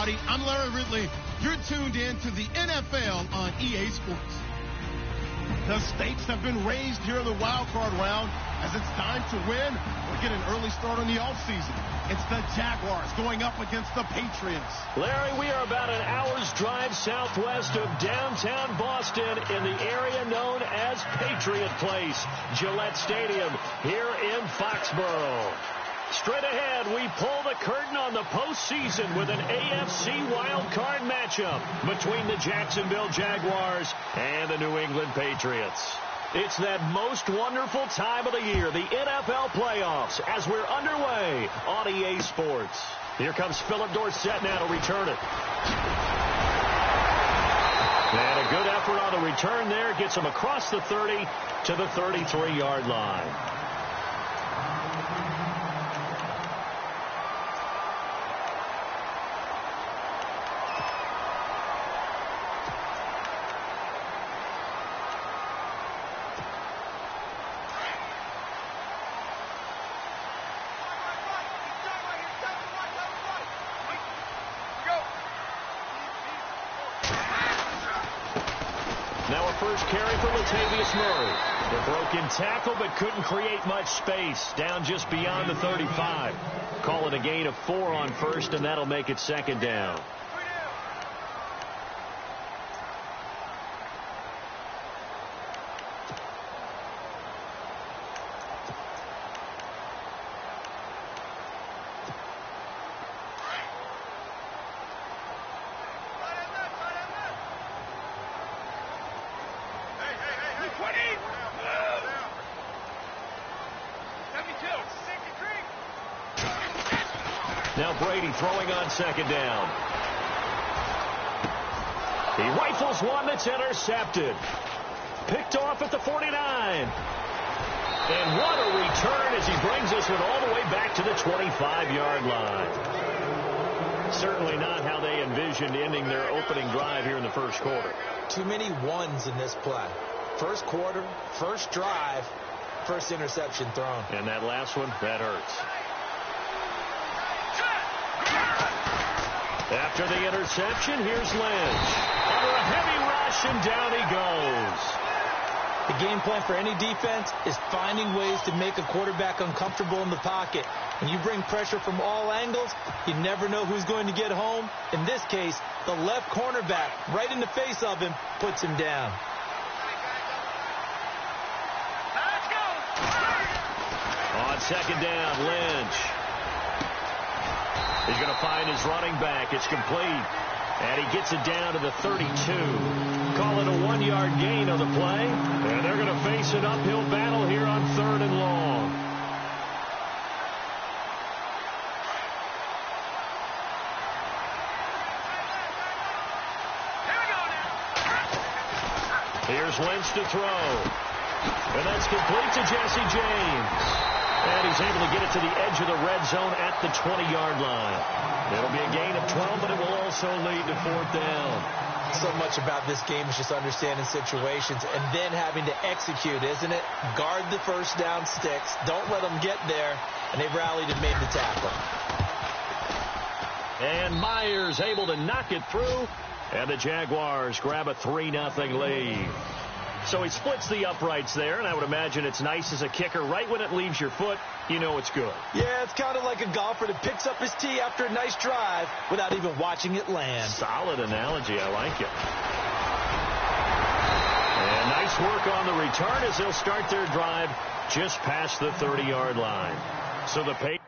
everybody. I'm Larry Ridley. You're tuned in to the NFL on EA Sports. The stakes have been raised here in the wild card round as it's time to win or get an early start on the offseason. It's the Jaguars going up against the Patriots. Larry, we are about an hour's drive southwest of downtown Boston in the area known as Patriot Place, Gillette Stadium here in Foxborough. Straight ahead, we pull the curtain on the postseason with an AFC wildcard matchup between the Jacksonville Jaguars and the New England Patriots. It's that most wonderful time of the year, the NFL playoffs, as we're underway on EA Sports. Here comes Philip Dorsett now to return it. And a good effort on the return there gets him across the 30 to the 33-yard line. Now a first carry for Latavius Murray. The broken tackle, but couldn't create much space. Down just beyond the 35. Call it a gain of 4 on first, and that'll make it second down. Now Brady throwing on second down. He rifles one that's intercepted. Picked off at the 49. And what a return as he brings us all the way back to the 25-yard line. Certainly not how they envisioned ending their opening drive here in the first quarter. Too many ones in this play. First quarter, first drive, first interception thrown. And that last one, that hurts. After the interception, here's Lynch. Under a heavy rush, and down he goes. The game plan for any defense is finding ways to make a quarterback uncomfortable in the pocket. When you bring pressure from all angles, you never know who's going to get home. In this case, the left cornerback, right in the face of him, puts him down. On second down, Lynch. He's going to find his running back. It's complete. And he gets it down to the 32. Call it a 1-yard gain on the play. And they're going to face an uphill battle here on 3rd and long. Here's Lynch to throw. And that's complete to Jesse James. And he's able to get it to the edge of the red zone at the 20-yard line. It'll be a gain of 12, but it will also lead to 4th down. So much about this game is just understanding situations and then having to execute, isn't it? Guard the first down sticks. Don't let them get there. And they've rallied and made the tackle. And Myers able to knock it through. And the Jaguars grab a 3-0 lead. So he splits the uprights there, and I would imagine it's nice as a kicker. Right when it leaves your foot, you know it's good. Yeah, it's kind of like a golfer that picks up his tee after a nice drive without even watching it land. Solid analogy. I like it. And nice work on the return as they'll start their drive just past the 30-yard line. So the Patriots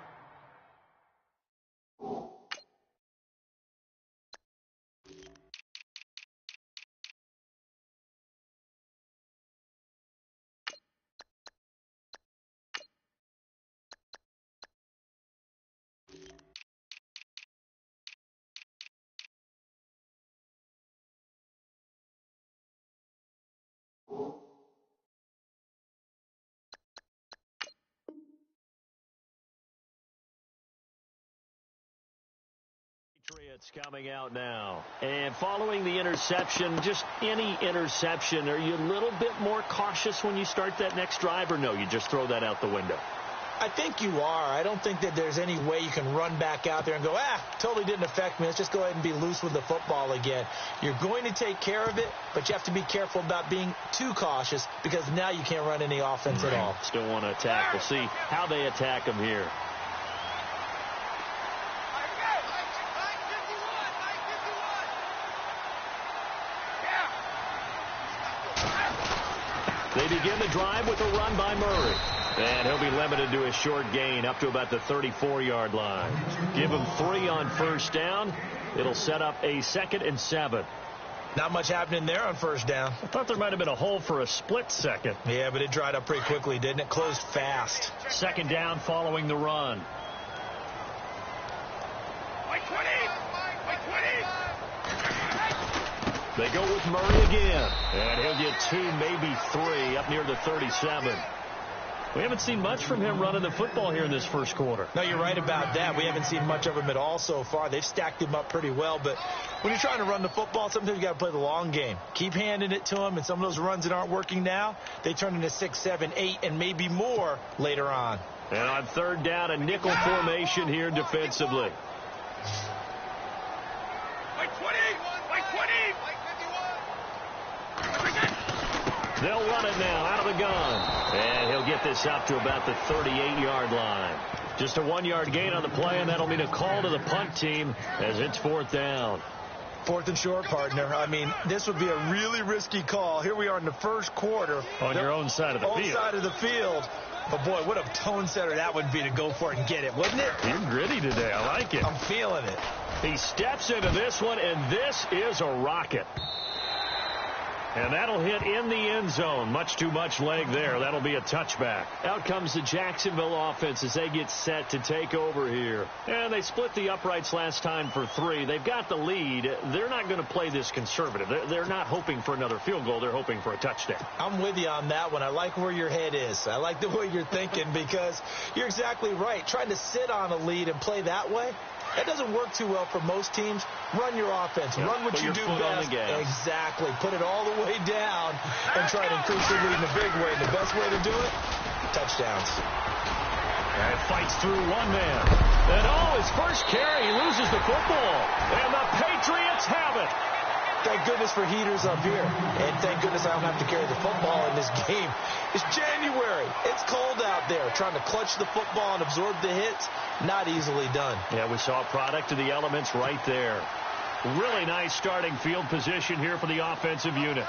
coming out now. And following the interception, just any interception, are you a little bit more cautious when you start that next drive, or no, you just throw that out the window? I think you are. I don't think that there's any way you can run back out there and go, totally didn't affect me. Let's just go ahead and be loose with the football again. You're going to take care of it, but you have to be careful about being too cautious because now you can't run any offense at all. Still want to attack. We'll see how they attack him here. They begin the drive with a run by Murray. And he'll be limited to a short gain up to about the 34-yard line. Give him 3 on first down. It'll set up a 2nd and 7. Not much happening there on first down. I thought there might have been a hole for a split second. Yeah, but it dried up pretty quickly, didn't it? Closed fast. 2nd down following the run. They go with Murray again. And he'll get 2, maybe 3 up near the 37. We haven't seen much from him running the football here in this first quarter. No, you're right about that. We haven't seen much of him at all so far. They've stacked him up pretty well. But when you're trying to run the football, sometimes you got to play the long game. Keep handing it to him. And some of those runs that aren't working now, they turn into 6, 7, 8, and maybe more later on. And on 3rd down, a nickel formation here defensively. They'll run it now out of the gun. And he'll get this up to about the 38-yard line. Just a 1-yard gain on the play, and that'll mean a call to the punt team as it's 4th down. 4th and short, partner. I mean, this would be a really risky call. Here we are in the first quarter. On your own side of the field. Own side of the field. But, boy, what a tone setter that would be to go for it and get it, wouldn't it? You're gritty today. I like it. I'm feeling it. He steps into this one, and this is a rocket. And that'll hit in the end zone. Much too much leg there. That'll be a touchback. Out comes the Jacksonville offense as they get set to take over here. And they split the uprights last time for 3. They've got the lead. They're not going to play this conservative. They're not hoping for another field goal. They're hoping for a touchdown. I'm with you on that one. I like where your head is. I like the way you're thinking because you're exactly right. Trying to sit on a lead and play that way, that doesn't work too well for most teams. Run your offense. Yep. Run what you do best. Exactly. Put it all the way down and try to increase the lead in a big way. The best way to do it, touchdowns. And fights through one man. And his first carry, he loses the football. And the Patriots have it. Thank goodness for heaters up here. And thank goodness I don't have to carry the football in this game. It's January. It's cold out there. Trying to clutch the football and absorb the hits, not easily done. Yeah, we saw a product of the elements right there. Really nice starting field position here for the offensive unit.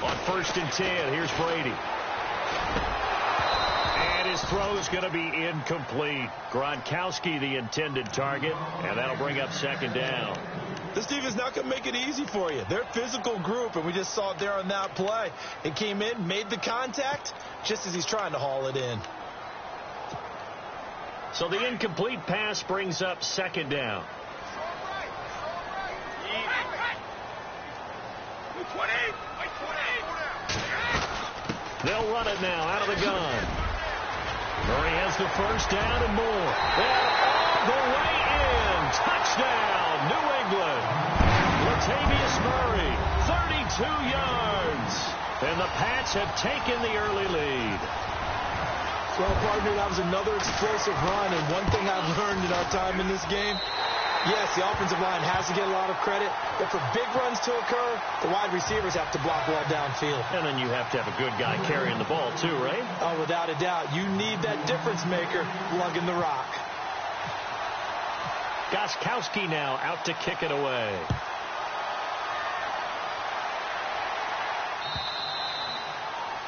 On 1st and 10, here's Brady. And his throw's going to be incomplete. Gronkowski, the intended target, and that'll bring up 2nd down. This team is not going to make it easy for you. They're a physical group, and we just saw it there on that play. It came in, made the contact, just as he's trying to haul it in. So the incomplete pass brings up 2nd down. They'll run it now out of the gun. Murray has the first down and more. And all the way in. Touchdown, New England. Latavius Murray, 32 yards. And the Pats have taken the early lead. Well, partner, that was another explosive run. And one thing I've learned in our time in this game, yes, the offensive line has to get a lot of credit, but for big runs to occur, the wide receivers have to block well downfield. And then you have to have a good guy carrying the ball too, right? Oh, without a doubt. You need that difference maker lugging the rock. Gronkowski now out to kick it away.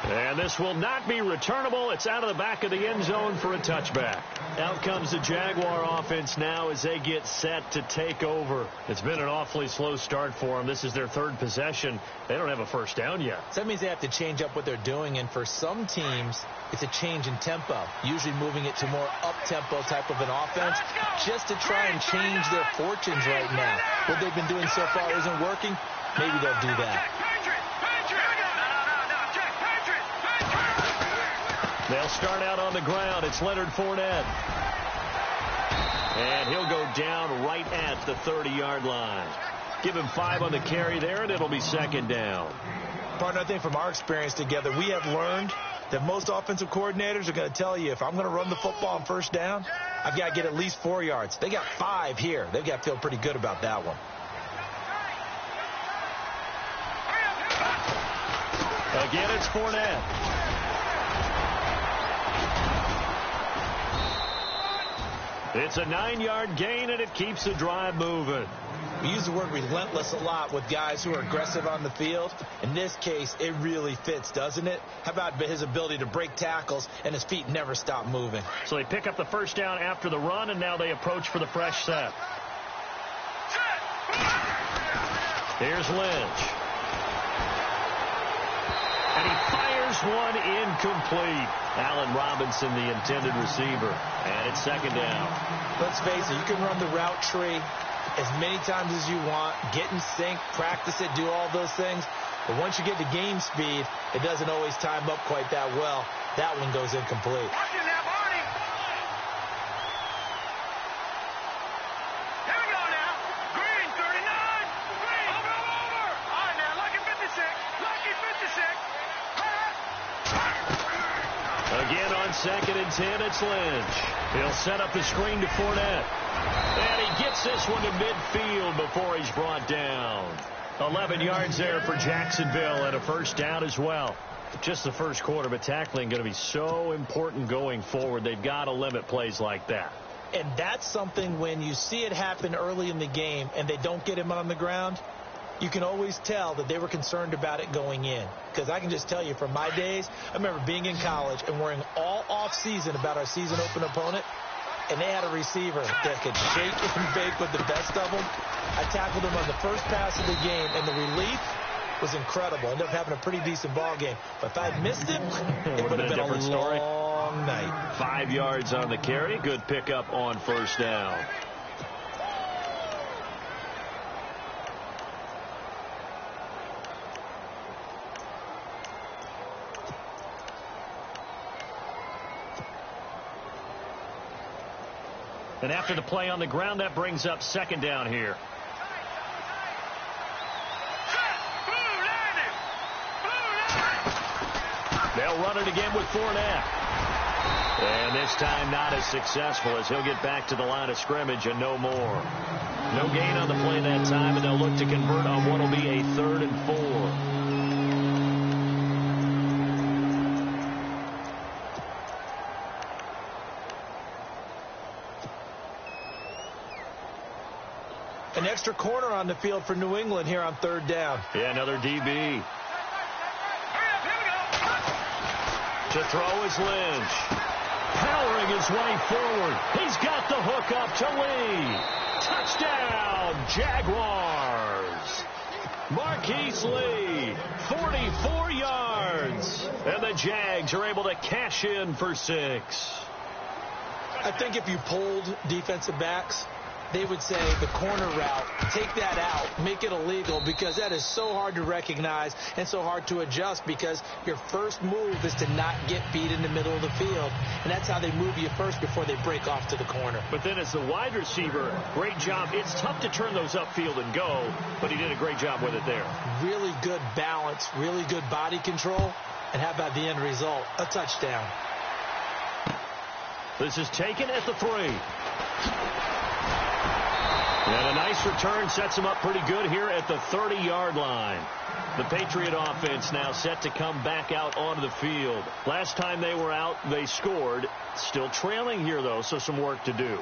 And this will not be returnable. It's out of the back of the end zone for a touchback. Out comes the Jaguar offense now as they get set to take over. It's been an awfully slow start for them. This is their 3rd possession. They don't have a first down yet. So that means they have to change up what they're doing. And for some teams, it's a change in tempo, usually moving it to more up-tempo type of an offense just to try and change their fortunes right now. What they've been doing so far isn't working. Maybe they'll do that. They'll start out on the ground. It's Leonard Fournette. And he'll go down right at the 30-yard line. Give him 5 on the carry there, and it'll be second down. Partner, I think from our experience together, we have learned that most offensive coordinators are going to tell you, if I'm going to run the football on first down, I've got to get at least 4 yards. They got 5 here. They've got to feel pretty good about that one. Again, it's Fournette. It's a 9-yard gain, and it keeps the drive moving. We use the word relentless a lot with guys who are aggressive on the field. In this case, it really fits, doesn't it? How about his ability to break tackles and his feet never stop moving? So they pick up the first down after the run, and now they approach for the fresh set. Here's Lynch. And he fires one incomplete. Allen Robinson, the intended receiver. And it's second down. Let's face it, you can run the route tree as many times as you want, get in sync, practice it, do all those things. But once you get to game speed, it doesn't always time up quite that well. That one goes incomplete. Again on 2nd and 10, it's Lynch. He'll set up the screen to Fournette. And he gets this one to midfield before he's brought down. 11 yards there for Jacksonville and a first down as well. Just the first quarter, but tackling going to be so important going forward. They've got to limit plays like that. And that's something when you see it happen early in the game and they don't get him on the ground, you can always tell that they were concerned about it going in. Because I can just tell you from my days, I remember being in college and worrying all off-season about our season open opponent, and they had a receiver that could shake and bake with the best of them. I tackled him on the first pass of the game, and the relief was incredible. I ended up having a pretty decent ball game. But if I had missed him, it would have been a long night. 5 yards on the carry. Good pickup on first down. And after the play on the ground, that brings up second down here. They'll run it again with Fournette. And this time not as successful, as he'll get back to the line of scrimmage and no more. No gain on the play that time, and they'll look to convert on what will be a 3rd and 4. An extra corner on the field for New England here on 3rd down. Yeah, another DB. To throw is Lynch. Powering his way forward. He's got the hook up to Lee. Touchdown, Jaguars. Marquise Lee, 44 yards. And the Jags are able to cash in for 6. I think if you polled defensive backs, they would say the corner route, take that out, make it illegal, because that is so hard to recognize and so hard to adjust, because your first move is to not get beat in the middle of the field. And that's how they move you first before they break off to the corner. But then as the wide receiver, great job. It's tough to turn those upfield and go, but he did a great job with it there. Really good balance, really good body control. And how about the end result? A touchdown. This is taken at the 3. And a nice return sets them up pretty good here at the 30-yard line. The Patriot offense now set to come back out onto the field. Last time they were out, they scored. Still trailing here, though, so some work to do.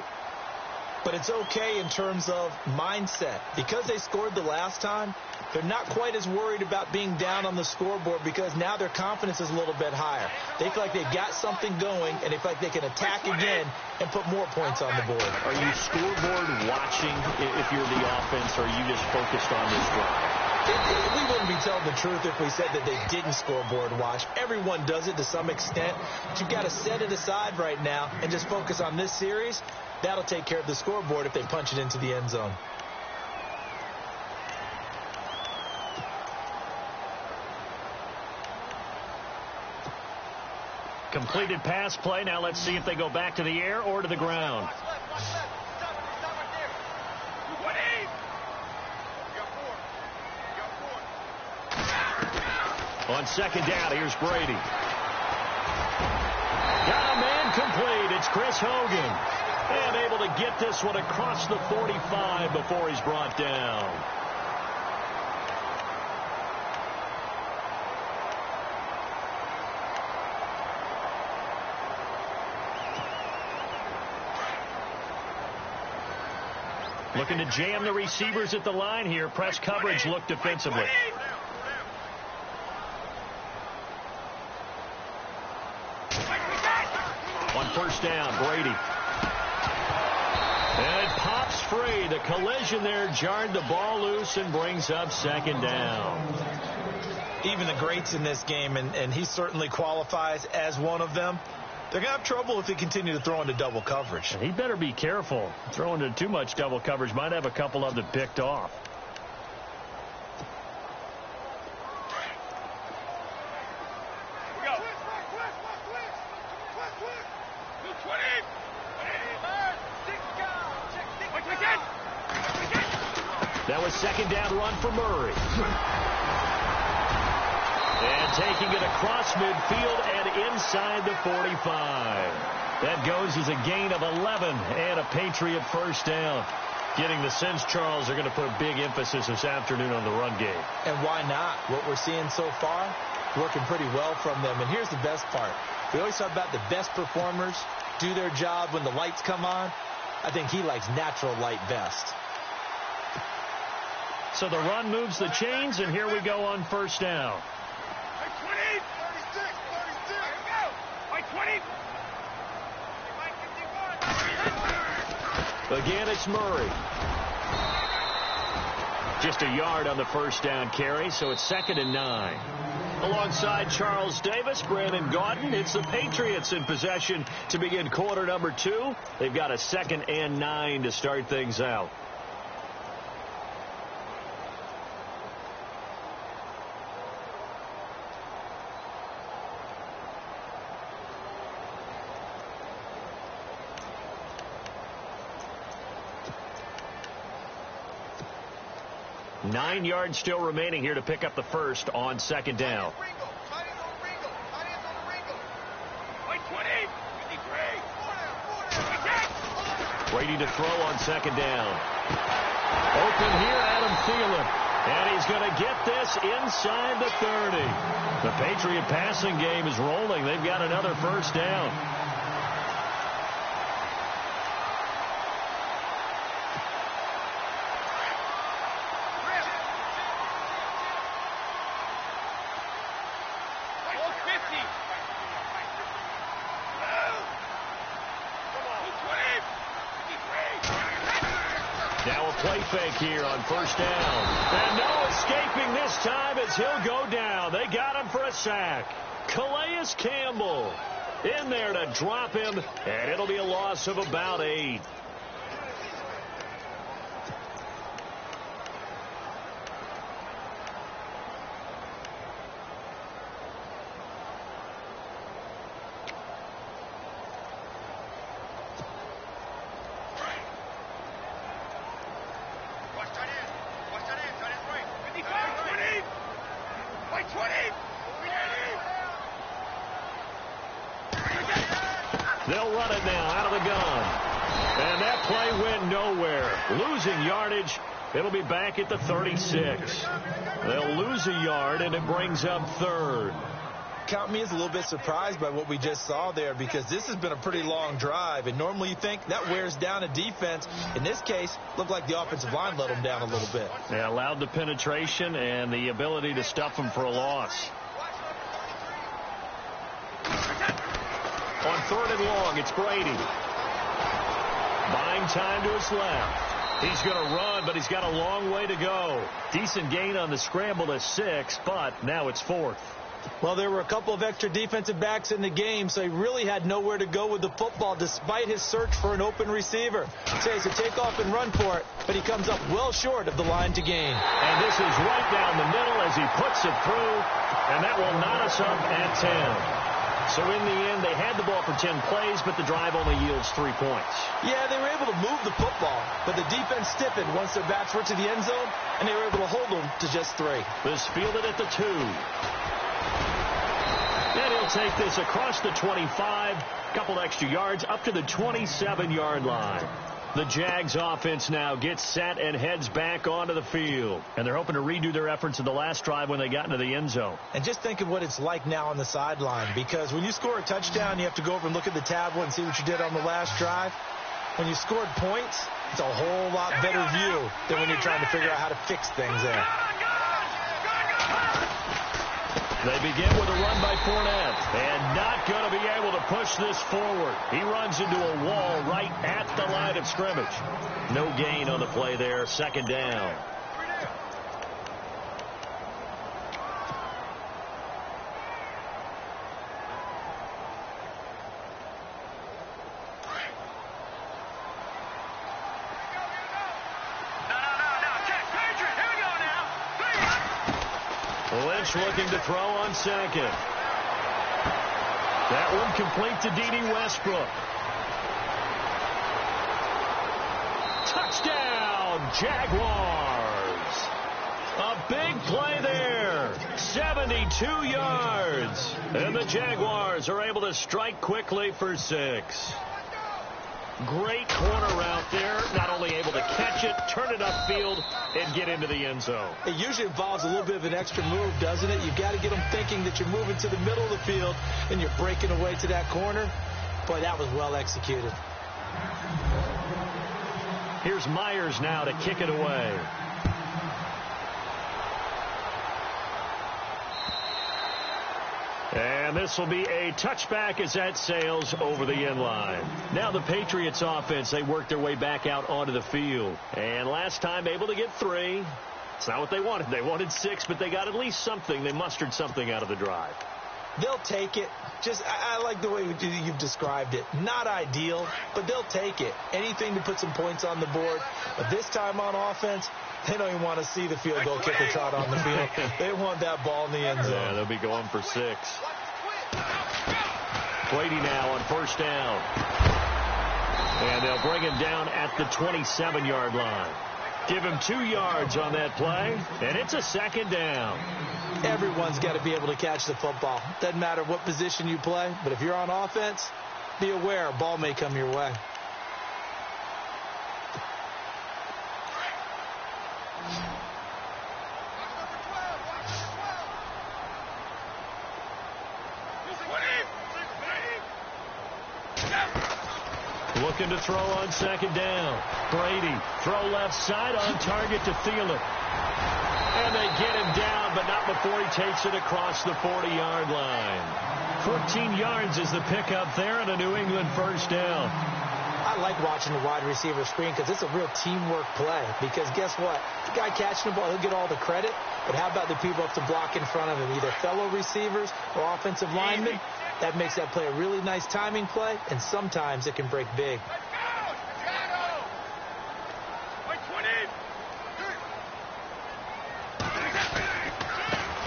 But it's okay in terms of mindset. Because they scored the last time, they're not quite as worried about being down on the scoreboard, because now their confidence is a little bit higher. They feel like they've got something going, and they feel like they can attack again and put more points on the board. Are you scoreboard watching if you're the offense, or are you just focused on this drive? We wouldn't be telling the truth if we said that they didn't scoreboard watch. Everyone does it to some extent. But you've got to set it aside right now and just focus on this series. That'll take care of the scoreboard if they punch it into the end zone. Completed pass play. Now let's see if they go back to the air or to the ground. On second down, here's Brady. Got a man complete. It's Chris Hogan. And able to get this one across the 45 before he's brought down. Looking to jam the receivers at the line here. Press coverage look defensively. On first down, Brady. And it pops free. The collision there jarred the ball loose and brings up second down. Even the greats in this game, and he certainly qualifies as one of them, they're going to have trouble if they continue to throw into double coverage. He better be careful. Throwing into too much double coverage might have a couple of them picked off. That was second down run for Murray. And taking it across midfield and inside the 45. That goes as a gain of 11 and a Patriot first down. Getting the sense, Charles, they're going to put a big emphasis this afternoon on the run game. And why not? What we're seeing so far, working pretty well from them. And here's the best part. We always talk about the best performers do their job when the lights come on. I think he likes natural light best. So the run moves the chains, and here we go on first down. 20, 36, 36. 20. Again, it's Murray. Just a yard on the first down carry, so it's 2nd and 9. Alongside Charles Davis, Brandon Gaudin, it's the Patriots in possession to begin quarter number 2. They've got a 2nd and 9 to start things out. Nine yards still remaining here to pick up the first on second down. Brady to throw on second down. Open here, Adam Thielen. And he's going to get this inside the 30. The Patriot passing game is rolling. They've got another first down. Fake here on first down. And no escaping this time as he'll go down. They got him for a sack. Calais Campbell in there to drop him, and it'll be a loss of about 8. They'll run it now out of the gun. And that play went nowhere. Losing yardage. It'll be back at the 36. They'll lose a yard, and it brings up 3rd. Count me as a little bit surprised by what we just saw there, because this has been a pretty long drive, and normally you think that wears down a defense. In this case, looked like the offensive line let them down a little bit. They allowed the penetration and the ability to stuff them for a loss. On 3rd and long, it's Brady. Buying time to his left. He's going to run, but he's got a long way to go. Decent gain on the scramble to 6, but now it's 4th. Well, there were a couple of extra defensive backs in the game, so he really had nowhere to go with the football despite his search for an open receiver. So he's to take off and run for it, but he comes up well short of the line to gain. And this is right down the middle as he puts it through, and that will knot us up at 10. So in the end, they had the ball for 10 plays, but the drive only yields 3 points. Yeah, they were able to move the football, but the defense stiffened once their backs were to the end zone, and they were able to hold them to just 3. This fielded at the 2. And he'll take this across the 25, a couple extra yards, up to the 27-yard line. The Jags offense now gets set and heads back onto the field. And they're hoping to redo their efforts in the last drive when they got into the end zone. And just think of what it's like now on the sideline, because when you score a touchdown, you have to go over and look at the tablet and see what you did on the last drive. When you scored points, it's a whole lot better view than when you're trying to figure out how to fix things there. They begin with a run by Fournette, and not going to be able to push this forward. He runs into a wall right at the line of scrimmage. No gain on the play there, second down. Lynch looking to throw on second. That one complete to D.D. Westbrook. Touchdown, Jaguars. A big play there. 72 yards. And the Jaguars are able to strike quickly for 6. Great corner route there. Not only able to catch it, turn it upfield, and get into the end zone. It usually involves a little bit of an extra move, doesn't it? You've got to get them thinking that you're moving to the middle of the field and you're breaking away to that corner. Boy, that was well executed. Here's Myers now to kick it away. And this will be a touchback as that sails over the end line. Now the Patriots offense, they work their way back out onto the field. And last time able to get 3. It's not what they wanted. They wanted 6, but they got at least something. They mustered something out of the drive. They'll take it. I like the way you've described it. Not ideal, but they'll take it. Anything to put some points on the board. But this time on offense, they don't even want to see the field goal kicker trot on the field. They want that ball in the end zone. Yeah, they'll be going for 6. Brady now on first down. And they'll bring him down at the 27-yard line. Give him 2 yards on that play, and it's a second down. Everyone's got to be able to catch the football. Doesn't matter what position you play, but if you're on offense, be aware a ball may come your way. Looking to throw on second down. Brady, throw left side on target to Thielen. And they get him down, but not before he takes it across the 40-yard line. 14 yards is the pickup there and a New England first down. I like watching the wide receiver screen because it's a real teamwork play. Because guess what? The guy catching the ball, he'll get all the credit. But how about the people up to block in front of him, either fellow receivers or offensive linemen? That makes that play a really nice timing play, and sometimes it can break big.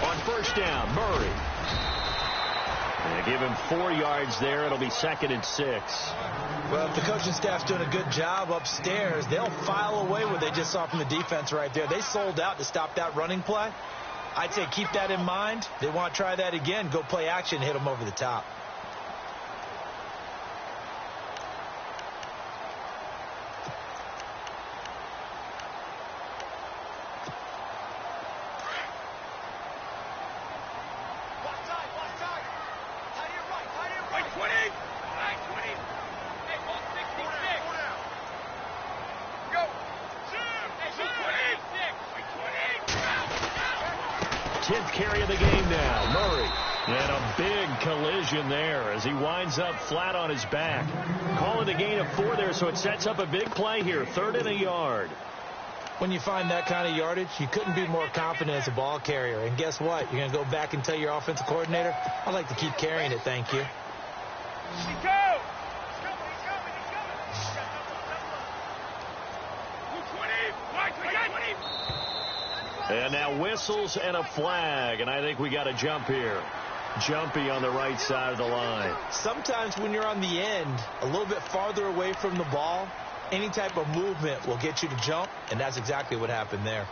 On first down, Murray. And give him 4 yards there. It'll be 2nd and 6. Well, if the coaching staff's doing a good job upstairs, they'll file away what they just saw from the defense right there. They sold out to stop that running play. I'd say keep that in mind. They want to try that again. Go play action, hit them over the top. Carry of the game now, Murray. And a big collision there as he winds up flat on his back. Calling a gain of 4 there, so it sets up a big play here. 3rd and a yard. When you find that kind of yardage, you couldn't be more confident as a ball carrier. And guess what? You're going to go back and tell your offensive coordinator, I'd like to keep carrying it, thank you. And now whistles and a flag, and I think we got a jump here. Jumpy on the right side of the line. Sometimes when you're on the end, a little bit farther away from the ball, any type of movement will get you to jump, and that's exactly what happened there.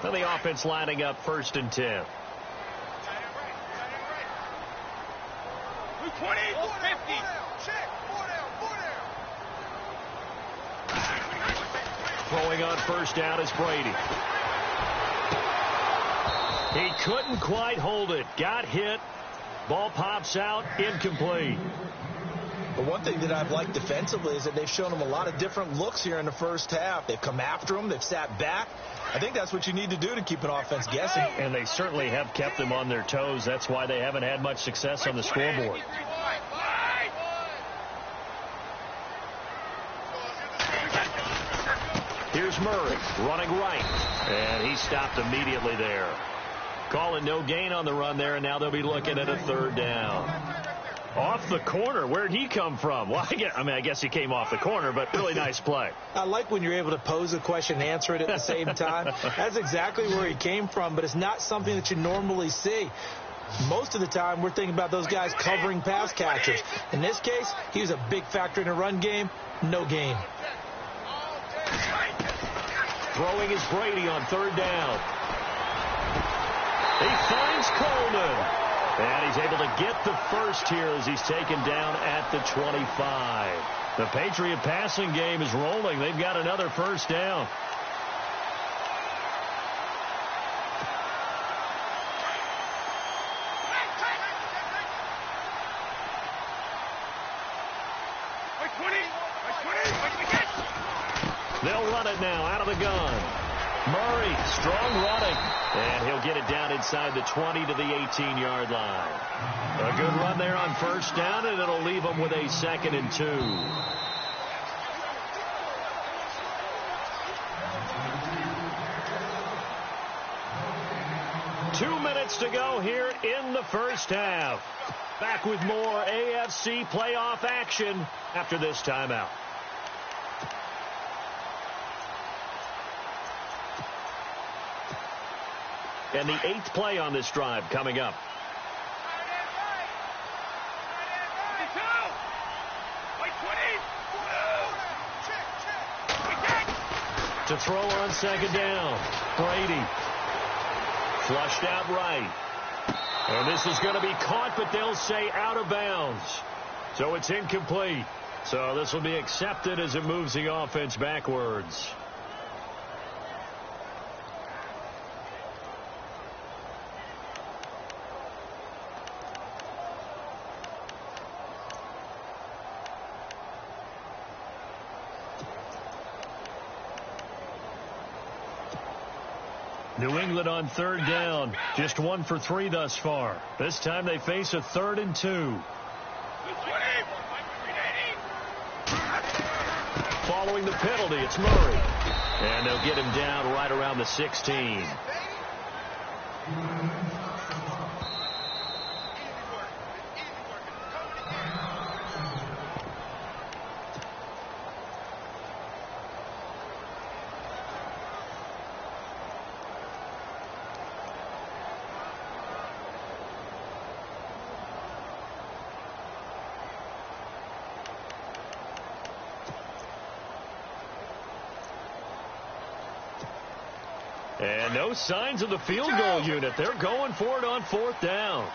So the offense lining up 1st and 10. 20, 50. Check. 4 down. Throwing on 1st down is Brady. He couldn't quite hold it. Got hit. Ball pops out. Incomplete. But one thing that I've liked defensively is that they've shown him a lot of different looks here in the 1st half. They've come after him. They've sat back. I think that's what you need to do to keep an offense guessing. And they certainly have kept them on their toes. That's why they haven't had much success on the scoreboard. Here's Murray running right. And he stopped immediately there. Calling no gain on the run there, and now they'll be looking at a 3rd down. Off the corner. Where'd he come from? Well, I guess he came off the corner, but really nice play. I like when you're able to pose a question and answer it at the same time. That's exactly where he came from, but it's not something that you normally see. Most of the time, we're thinking about those guys covering pass catchers. In this case, he was a big factor in the run game. No gain. Throwing is Brady on 3rd down. He finds Coleman. And he's able to get the first here as he's taken down at the 25. The Patriot passing game is rolling. They've got another 1st down. They'll run it now out of the gun. Murray, strong running, and he'll get it down inside the 20 to the 18-yard line. A good run there on 1st down, and it'll leave them with a 2nd and 2. Two minutes to go here in the 1st half. Back with more AFC playoff action after this timeout. And the 8th play on this drive coming up. To throw on 2nd down. Brady. Flushed out right. And this is going to be caught, but they'll say out of bounds. So it's incomplete. So this will be accepted as it moves the offense backwards. New England on 3rd down. Just 1 for 3 thus far. This time they face a 3rd and 2. Following the penalty, it's Murray. And they'll get him down right around the 16. And no signs of the field goal unit. They're going for it on 4th down.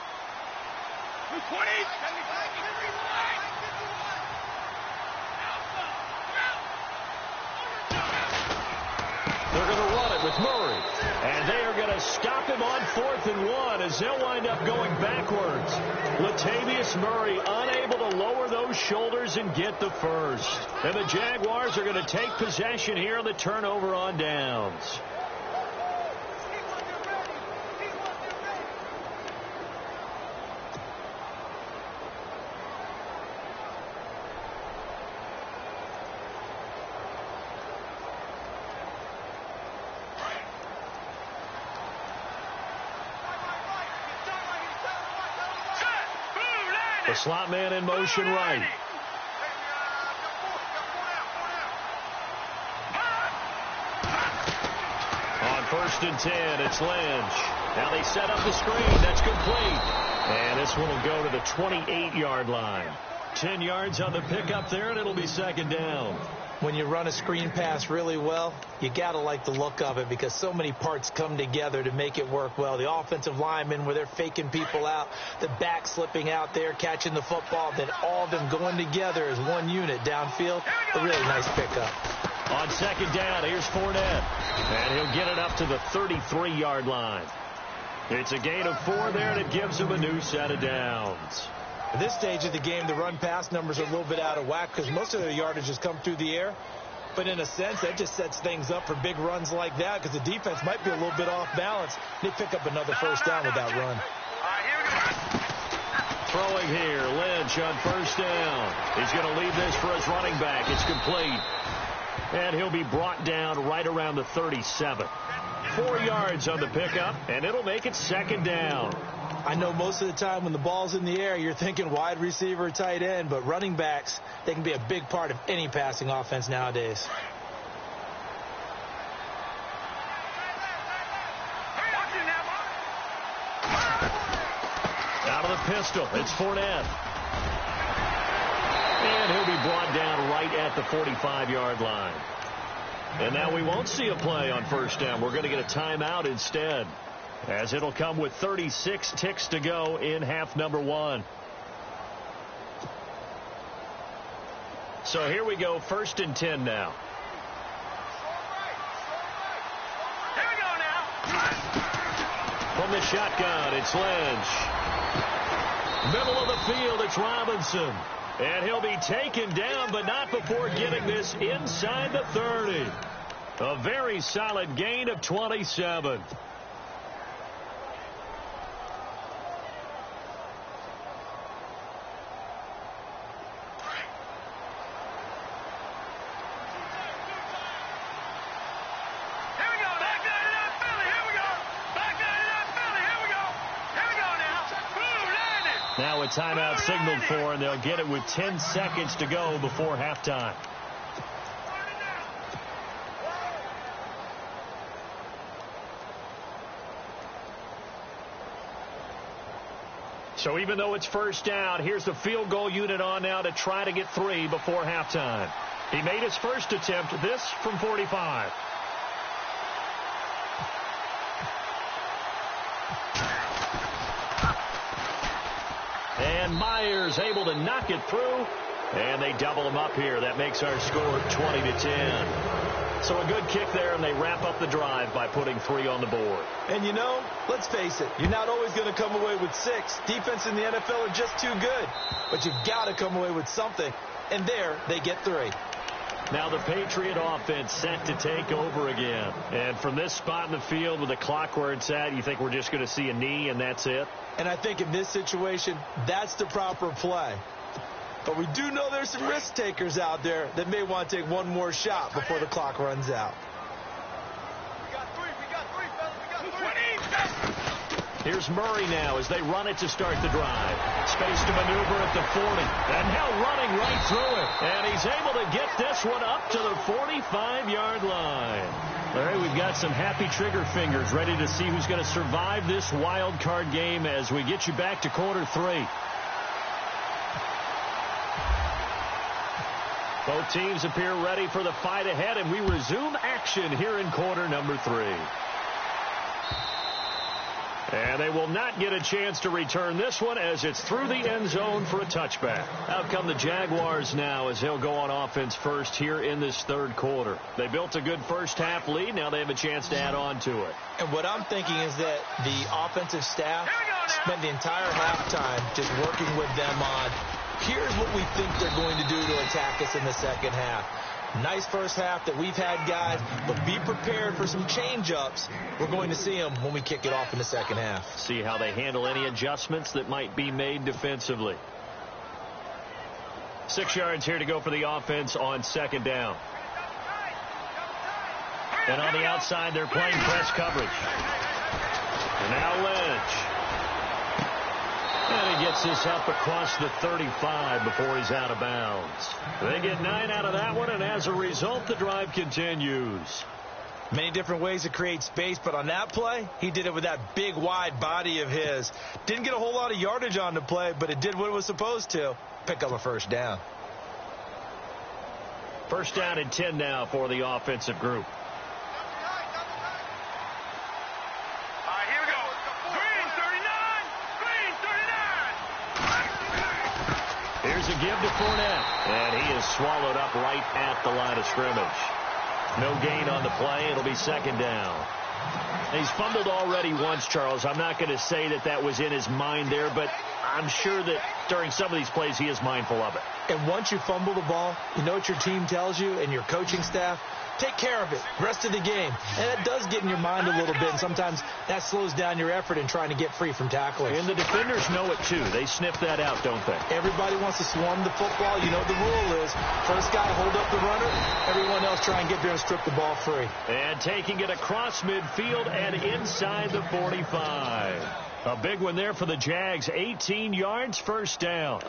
They're going to run it with Murray. And they are going to stop him on 4th and 1 as they'll wind up going backwards. Latavius Murray unable to lower those shoulders and get the first. And the Jaguars are going to take possession here on the turnover on downs. The slot man in motion right. On 1st and 10, it's Lynch. Now they set up the screen. That's complete. And this one will go to the 28-yard line. 10 yards on the pickup there, and it'll be 2nd down. When you run a screen pass really well, you got to like the look of it because so many parts come together to make it work well. The offensive linemen, where they're faking people out, the back slipping out there, catching the football, then all of them going together as one unit downfield. A really nice pickup. On second down, here's Fournette. And he'll get it up to the 33-yard line. It's a gain of 4 there, and it gives him a new set of downs. At this stage of the game, the run-pass numbers are a little bit out of whack because most of their yardage has come through the air. But in a sense, that just sets things up for big runs like that because the defense might be a little bit off balance. They pick up another first down with that run. Throwing here, Lynch on first down. He's going to leave this for his running back. It's complete. And he'll be brought down right around the 37. 4 yards on the pickup, and it'll make it second down. I know most of the time when the ball's in the air, you're thinking wide receiver, tight end, but running backs, they can be a big part of any passing offense nowadays. Out of the pistol, it's Fournette. And he'll be brought down right at the 45-yard line. And now we won't see a play on first down. We're going to get a timeout instead, as it'll come with 36 ticks to go in half number 1. So here we go, 1st and 10 now. Here we go now. From the shotgun, it's Lynch. Middle of the field, it's Robinson. And he'll be taken down, but not before getting this inside the 30. A very solid gain of 27. Now a timeout signaled for, and they'll get it with 10 seconds to go before halftime. So even though it's first down, here's the field goal unit on now to try to get 3 before halftime. He made his first attempt, this from 45. And Myers able to knock it through, and they double him up here. That makes our score 20-10. So a good kick there, and they wrap up the drive by putting 3 on the board. And you know, let's face it, you're not always going to come away with 6. Defense in the NFL are just too good. But you've got to come away with something. And there, they get 3. Now the Patriot offense set to take over again. And from this spot in the field with the clock where it's at, you think we're just going to see a knee and that's it? And I think in this situation, that's the proper play. But we do know there's some risk takers out there that may want to take one more shot before the clock runs out. We got 3, fellas. We got 3. Here's Murray now as they run it to start the drive. Space to maneuver at the 40. And now running right through it. And he's able to get this one up to the 45-yard line. All right, we've got some happy trigger fingers ready to see who's going to survive this wild card game as we get you back to quarter 3. Both teams appear ready for the fight ahead, and we resume action here in quarter number 3. And they will not get a chance to return this one as it's through the end zone for a touchback. Out come the Jaguars now as they'll go on offense first here in this third quarter. They built a good first half lead. Now they have a chance to add on to it. And what I'm thinking is that the offensive staff spent the entire halftime just working with them on, here's what we think they're going to do to attack us in the second half. Nice first half that we've had, guys, but be prepared for some change-ups. We're going to see them when we kick it off in the second half. See how they handle any adjustments that might be made defensively. 6 yards here to go for the offense on second down. And on the outside, they're playing press coverage. And now Lynch. And he gets this up across the 35 before he's out of bounds. They get 9 out of that one, and as a result, the drive continues. Many different ways to create space, but on that play, he did it with that big, wide body of his. Didn't get a whole lot of yardage on the play, but it did what it was supposed to. Pick up a first down. First down and 10 now for the offensive group. Here we go. Green 39. Green 39. Here's a give to Fournette. And he is swallowed up right at the line of scrimmage. No gain on the play. It'll be second down. He's fumbled already once, Charles. I'm not going to say that that was in his mind there, but I'm sure that during some of these plays he is mindful of it. And once you fumble the ball, you know what your team tells you and your coaching staff? Take care of it. Rest of the game. And that does get in your mind a little bit, and sometimes that slows down your effort in trying to get free from tackling. And the defenders know it, too. They sniff that out, don't they? Everybody wants to swarm the football. You know what the rule is. First guy to hold up the runner, everyone else try and get there and strip the ball free. And taking it across midfield and inside the 45. A big one there for the Jags. 18 yards, first down.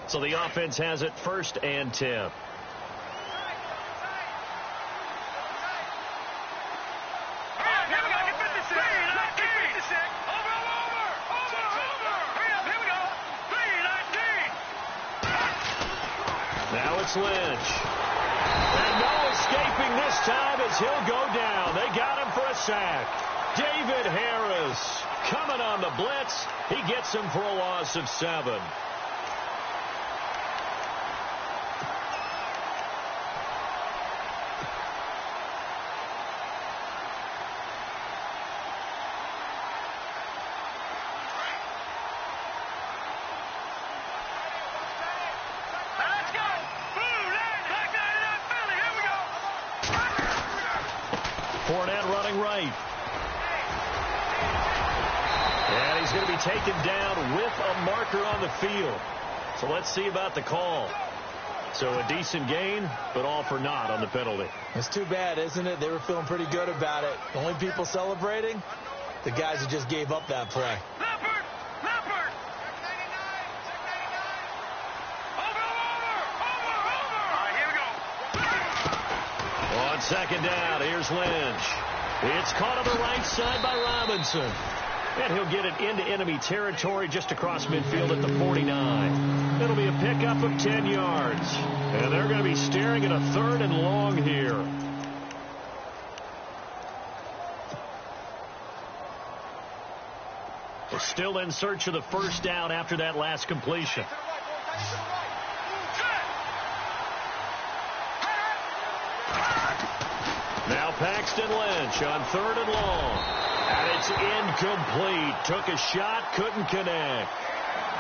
So the offense has it first and 10. Here we go. Get 56. Get 56. Over. Here we go. 319. Now it's Lynch. And no escaping this time as he'll go down. They got him for a sack. David Harris coming on the blitz. He gets him for a loss of 7. Fournette running right. And he's going to be taken down with a marker on the field. So let's see about the call. So a decent gain, but all for naught on the penalty. It's too bad, isn't it? They were feeling pretty good about it. The only people celebrating, the guys who just gave up that play. Leopard. On second down, here's Lynch. It's caught on the right side by Robinson. And he'll get it into enemy territory just across midfield at the 49. It'll be a pickup of 10 yards. And they're going to be staring at a 3rd and long here. They're still in search of the first down after that last completion. Now Paxton Lynch on 3rd and long. And it's incomplete. Took a shot, couldn't connect.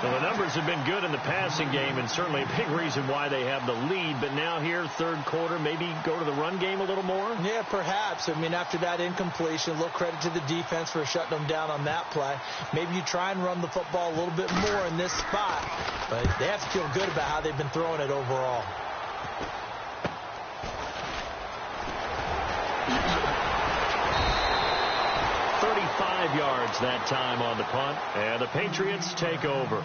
Well, the numbers have been good in the passing game, and certainly a big reason why they have the lead. But now here, third quarter, maybe go to the run game a little more? Yeah, perhaps. I mean, after that incompletion, a little credit to the defense for shutting them down on that play. Maybe you try and run the football a little bit more in this spot. But they have to feel good about how they've been throwing it overall. Yards that time on the punt, and the Patriots take over.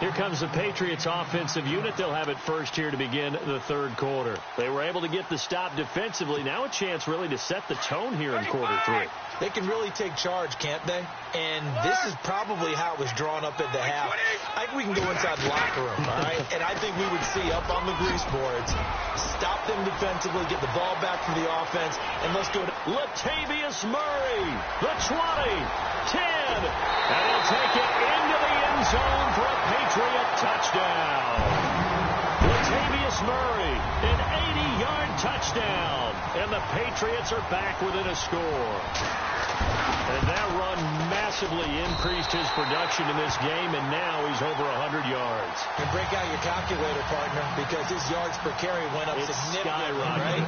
Here comes the Patriots offensive unit. They'll have it first here to begin the third quarter. They were able to get the stop defensively. Now a chance really to set the tone here in quarter 3. They can really take charge, can't they? And this is probably how it was drawn up at the half. I think we can go inside the locker room, all right? And I think we would see up on the grease boards, stop them defensively, get the ball back from the offense, and let's go to Latavius Murray, the 20, 10, and he'll take it into the end zone for a Patriot touchdown. Latavius Murray, an 80-yard touchdown, and the Patriots are back within a score. And that run massively increased his production in this game, and now he's over 100 yards. And break out your calculator, partner, because his yards per carry went up significantly, right?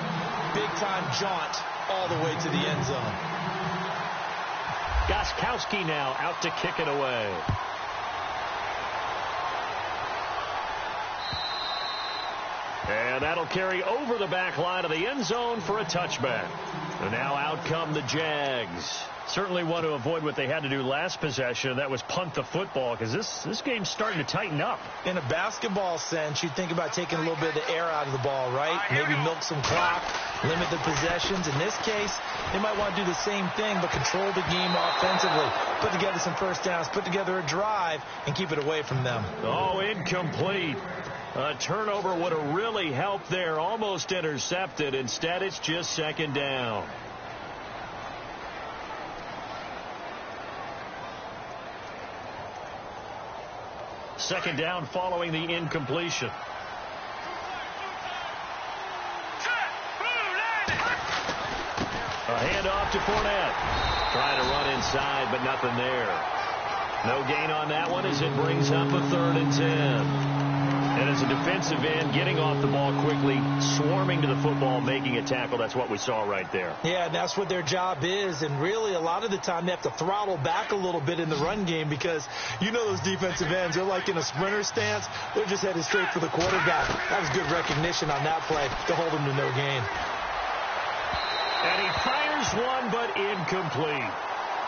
Big-time jaunt all the way to the end zone. Gostkowski now out to kick it away. And that'll carry over the back line of the end zone for a touchback. And now out come the Jags. Certainly want to avoid what they had to do last possession. That was punt the football, because this game's starting to tighten up. In a basketball sense, you think about taking a little bit of the air out of the ball, right? Maybe milk some clock, limit the possessions. In this case, they might want to do the same thing, but control the game offensively. Put together some first downs, put together a drive, and keep it away from them. Oh, incomplete. A turnover would have really helped there. Almost intercepted. Instead, it's just second down. Second down following the incompletion. A handoff to Fournette. Trying to run inside, but nothing there. No gain on that one as it brings up a 3rd and 10. And as a defensive end, getting off the ball quickly, swarming to the football, making a tackle. That's what we saw right there. Yeah, and that's what their job is. And really, a lot of the time, they have to throttle back a little bit in the run game because you know those defensive ends, they're like in a sprinter stance. They're just headed straight for the quarterback. That was good recognition on that play to hold them to no gain. And he fires one, but incomplete.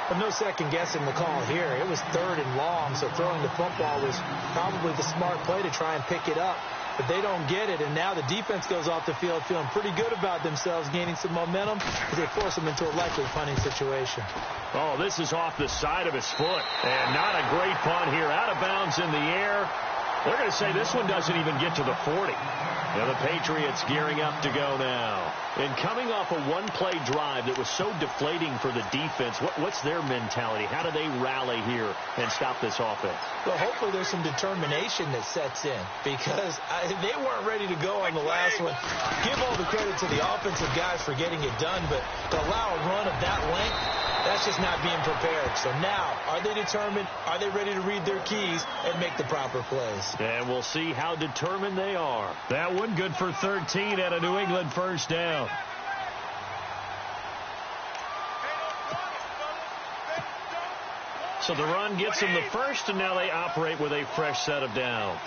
But no second guessing the call here. It was 3rd and long, so throwing the football was probably the smart play to try and pick it up. But they don't get it, and now the defense goes off the field feeling pretty good about themselves, gaining some momentum as they force them into a likely punting situation. Oh, this is off the side of his foot, and not a great punt here. Out of bounds in the air. They're going to say this one doesn't even get to the 40. Now the Patriots gearing up to go now. And coming off a one-play drive that was so deflating for the defense, what's their mentality? How do they rally here and stop this offense? Well, hopefully there's some determination that sets in because they weren't ready to go on the last one. Give all the credit to the offensive guys for getting it done, but to allow a run of that length, that's just not being prepared. So now, are they determined? Are they ready to read their keys and make the proper plays? And we'll see how determined they are. That one good for 13 at a New England first down. So the run gets them the first, and now they operate with a fresh set of downs.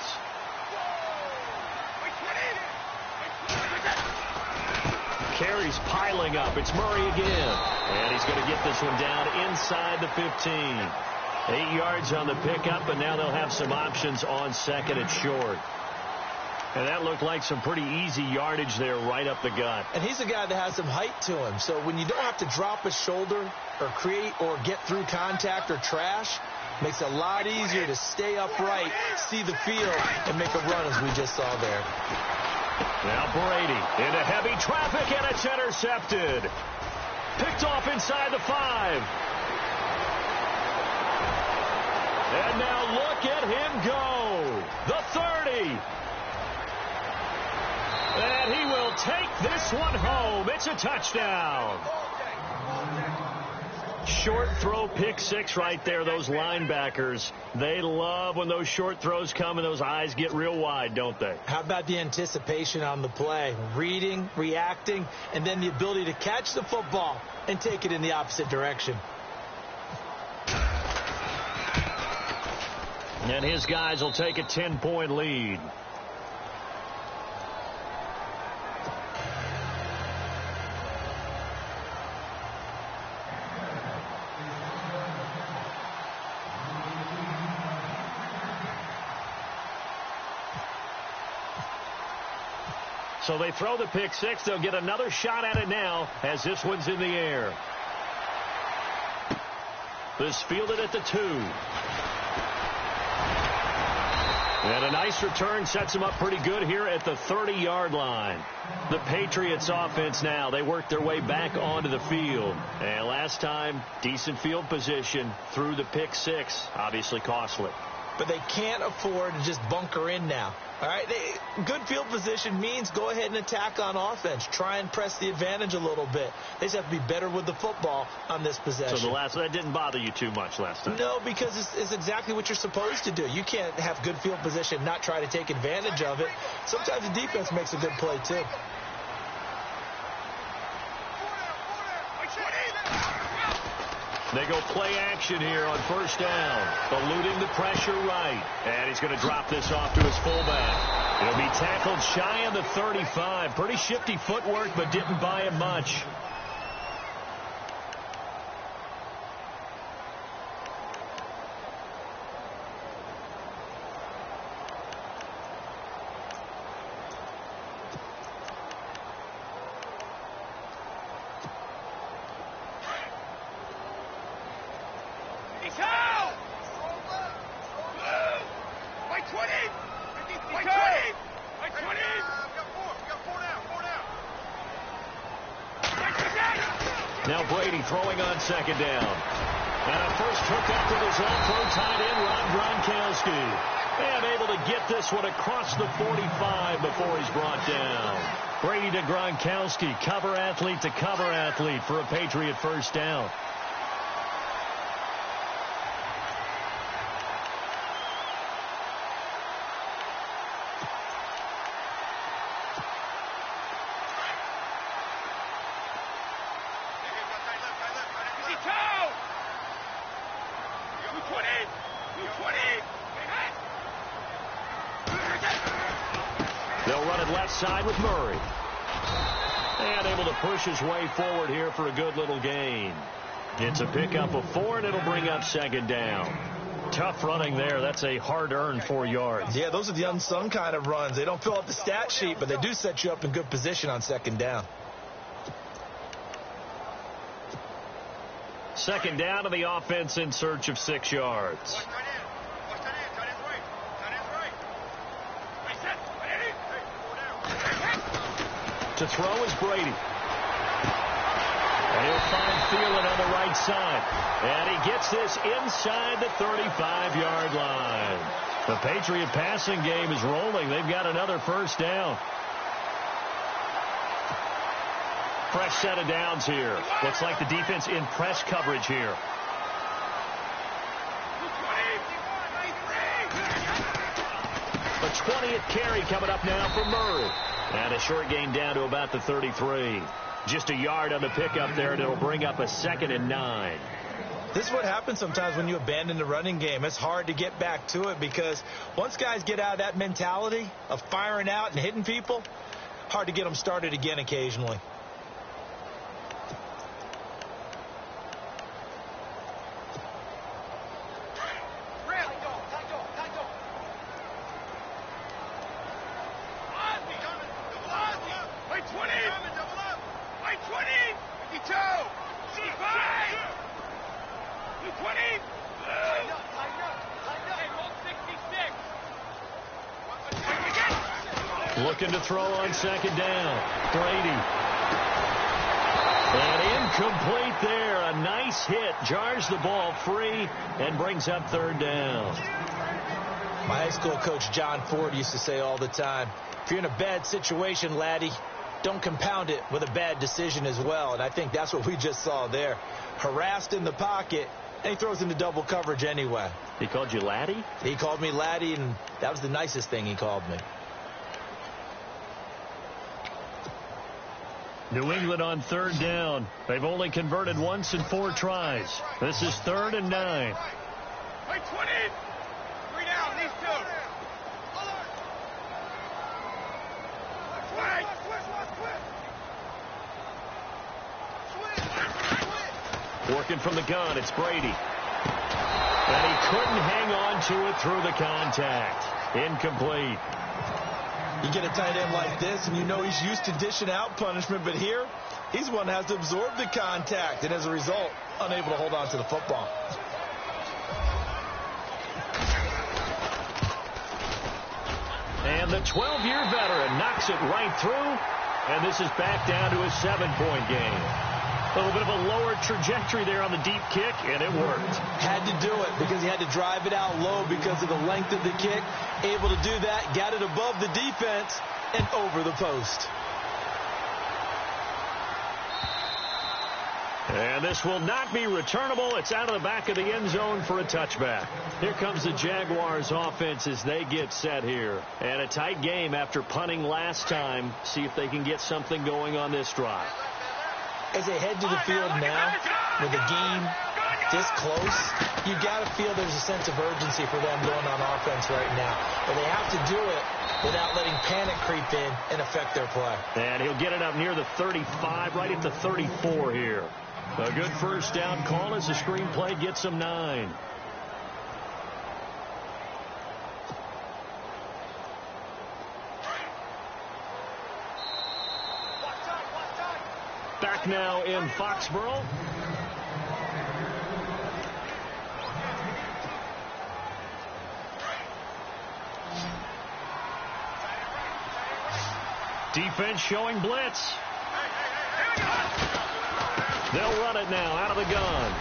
Carries piling up. It's Murray again. And he's going to get this one down inside the 15. 8 yards on the pickup, and now they'll have some options on second and short. And that looked like some pretty easy yardage there right up the gut. And he's a guy that has some height to him. So when you don't have to drop a shoulder or create or get through contact or trash, makes it a lot easier to stay upright, see the field, and make a run as we just saw there. Now Brady into heavy traffic, and it's intercepted. Picked off inside the 5. And now look at him go. The 30. And he will take this one home. It's a touchdown. Short throw, pick 6 right there. Those linebackers, they love when those short throws come and those eyes get real wide, don't they? How about the anticipation on the play? Reading, reacting, and then the ability to catch the football and take it in the opposite direction. And his guys will take a 10-point lead. So they throw the pick 6. They'll get another shot at it now as this one's in the air. This fielded at the 2. And a nice return sets them up pretty good here at the 30-yard line. The Patriots offense now, they work their way back onto the field. And last time, decent field position through the pick 6, obviously costly. But they can't afford to just bunker in now. All right, good field position means go ahead and attack on offense. Try and press the advantage a little bit. They just have to be better with the football on this possession. So that didn't bother you too much last time? No, because it's exactly what you're supposed to do. You can't have good field position and not try to take advantage of it. Sometimes the defense makes a good play, too. They go play action here on first down. Eluding the pressure right. And he's going to drop this off to his fullback. He'll be tackled shy of the 35. Pretty shifty footwork, but didn't buy him much. Now Brady throwing on second down. And a first hook up with his own throw tight end, Rob Gronkowski. And able to get this one across the 45 before he's brought down. Brady to Gronkowski, cover athlete to cover athlete for a Patriot first down. They'll run it left side with Murray. And able to push his way forward here for a good little gain. It's a pickup of 4, and it'll bring up second down. Tough running there. That's a hard-earned 4 yards. Yeah, those are the unsung kind of runs. They don't fill out the stat sheet, but they do set you up in good position on second down. Second down to the offense in search of 6 yards. To throw is Brady. And he'll find Thielen on the right side. And he gets this inside the 35-yard line. The Patriot passing game is rolling. They've got another first down. Fresh set of downs here. Looks like the defense in press coverage here. The 20th carry coming up now for Murray. And a short gain down to about the 33. Just a yard on the pickup there, and it'll bring up a 2nd and 9. This is what happens sometimes when you abandon the running game. It's hard to get back to it because once guys get out of that mentality of firing out and hitting people, hard to get them started again occasionally. Looking to throw on second down. Brady. And incomplete there. A nice hit. Jars the ball free and brings up 3rd down. My high school coach John Ford used to say all the time, if you're in a bad situation, laddie, don't compound it with a bad decision as well. And I think that's what we just saw there. Harassed in the pocket, and he throws into double coverage anyway. He called you laddie? He called me laddie, and that was the nicest thing he called me. New England on 3rd down. They've only converted once in 4 tries. This is 3rd and 9. Wait, 20. 3 down, these 2. Working from the gun, it's Brady. And he couldn't hang on to it through the contact. Incomplete. You get a tight end like this, and you know he's used to dishing out punishment, but here, he's the one that has to absorb the contact, and as a result, unable to hold on to the football. And the 12-year veteran knocks it right through, and this is back down to a 7-point game. A little bit of a lower trajectory there on the deep kick, and it worked. Had to do it because he had to drive it out low because of the length of the kick. Able to do that, got it above the defense and over the post. And this will not be returnable. It's out of the back of the end zone for a touchback. Here comes the Jaguars offense as they get set here. And a tight game after punting last time. See if they can get something going on this drive. As they head to the field now, with the game this close, you got to feel there's a sense of urgency for them going on offense right now. But they have to do it without letting panic creep in and affect their play. And he'll get it up near the 35, right at the 34 here. A good first down call as the screenplay gets him 9. Back now in Foxborough. Defense showing blitz. They'll run it now out of the gun.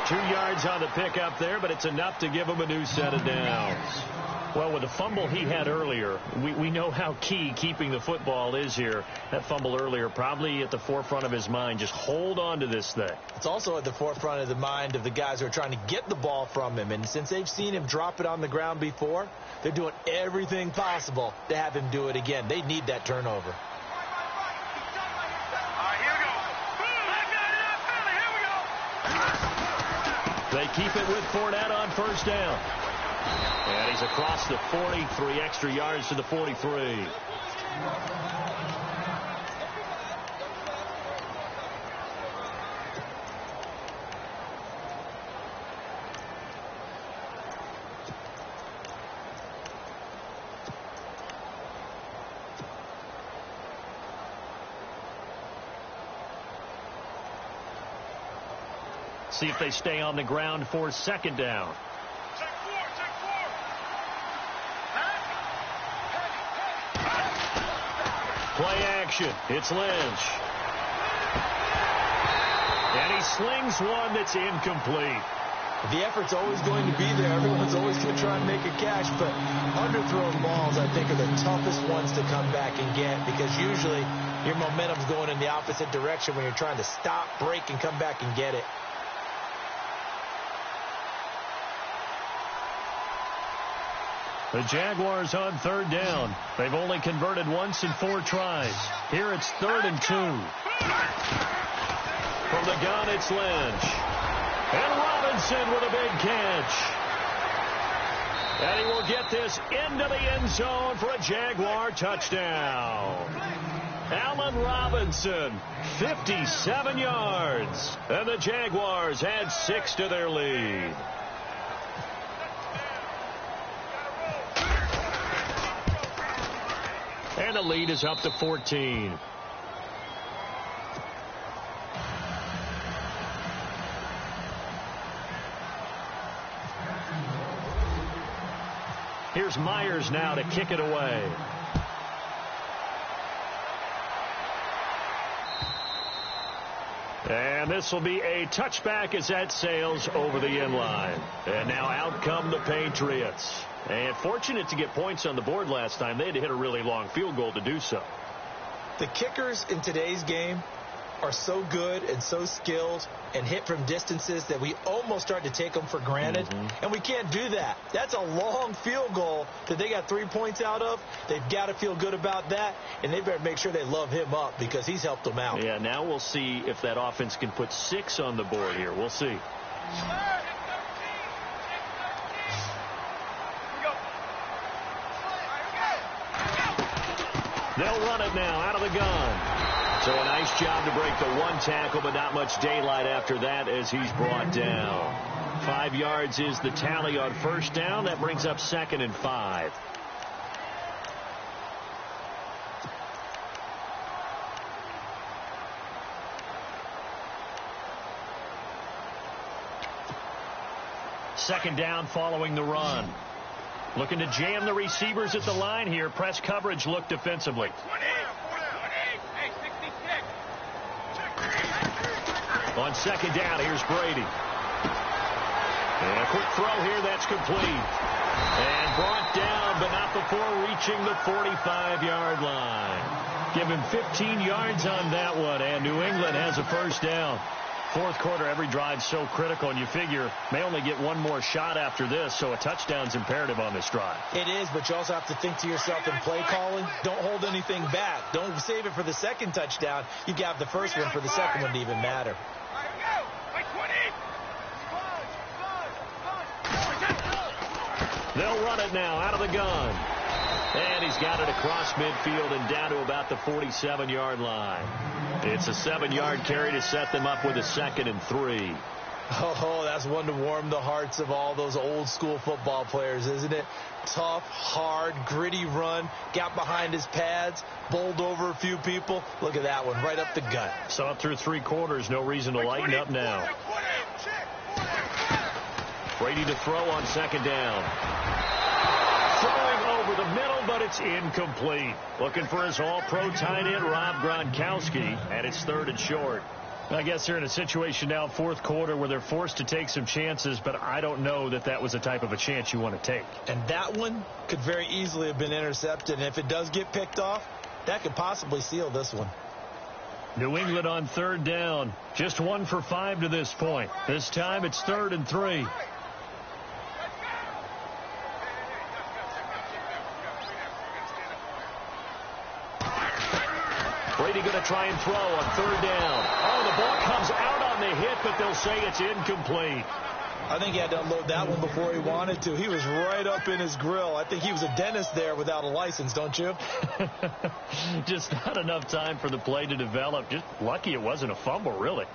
2 yards on the pickup there, but it's enough to give him a new set of downs. Well, with the fumble he had earlier, we know how key keeping the football is here. That fumble earlier probably at the forefront of his mind. Just hold on to this thing. It's also at the forefront of the mind of the guys who are trying to get the ball from him. And since they've seen him drop it on the ground before, they're doing everything possible to have him do it again. They need that turnover. They keep it with Fournette on first down. And he's across the 43 extra yards to the 43. See if they stay on the ground for second down. Play action. It's Lynch. And he slings one that's incomplete. The effort's always going to be there. Everyone's always going to try and make a catch, but underthrown balls, I think, are the toughest ones to come back and get, because usually your momentum's going in the opposite direction when you're trying to stop, break, and come back and get it. The Jaguars on third down. They've only converted once in 4 tries. Here it's 3rd and 2. From the gun, it's Lynch. And Robinson with a big catch. And he will get this into the end zone for a Jaguar touchdown. Allen Robinson, 57 yards. And the Jaguars add 6 to their lead. And the lead is up to 14. Here's Myers now to kick it away. And this will be a touchback as that sails over the end line. And now out come the Patriots. And fortunate to get points on the board last time. They had to hit a really long field goal to do so. The kickers in today's game are so good and so skilled and hit from distances that we almost start to take them for granted. And we can't do that. That's a long field goal that they got 3 points out of. They've got to feel good about that, and they better make sure they love him up because he's helped them out. Yeah, now we'll see if that offense can put 6 on the board here. We'll see. They'll run it now out of the gun. So a nice job to break the 1 tackle, but not much daylight after that as he's brought down. 5 yards is the tally on first down. That brings up 2nd and 5. Second down following the run. Looking to jam the receivers at the line here. Press coverage look defensively. On second down, here's Brady. And a quick throw here, that's complete. And brought down, but not before reaching the 45-yard line. Give him 15 yards on that one, and New England has a first down. Fourth quarter, every drive's so critical, and you figure may only get one more shot after this, so a touchdown's imperative on this drive. It is, but you also have to think to yourself in play calling, don't hold anything back. Don't save it for the second touchdown. You got the first one for the second one to even matter. They'll run it now out of the gun. And he's got it across midfield and down to about the 47-yard line. It's a 7-yard carry to set them up with a 2nd and 3. Oh, that's one to warm the hearts of all those old school football players, isn't it? Tough, hard, gritty run, got behind his pads, bowled over a few people. Look at that one, right up the gut. So up through 3 quarters, no reason to lighten up now. Brady to throw on second down. Throwing over the middle, but it's incomplete. Looking for his all-pro tight end, Rob Gronkowski, and it's 3rd and short. I guess they're in a situation now, 4th quarter, where they're forced to take some chances, but I don't know that that was the type of a chance you want to take. And that one could very easily have been intercepted, and if it does get picked off, that could possibly seal this one. New England on 3rd down. Just 1 for 5 to this point. This time it's 3rd and 3. Brady going to try and throw on 3rd down. Oh, the ball comes out on the hit, but they'll say it's incomplete. I think he had to unload that one before he wanted to. He was right up in his grill. I think he was a dentist there without a license, don't you? Just not enough time for the play to develop. Just lucky it wasn't a fumble, really.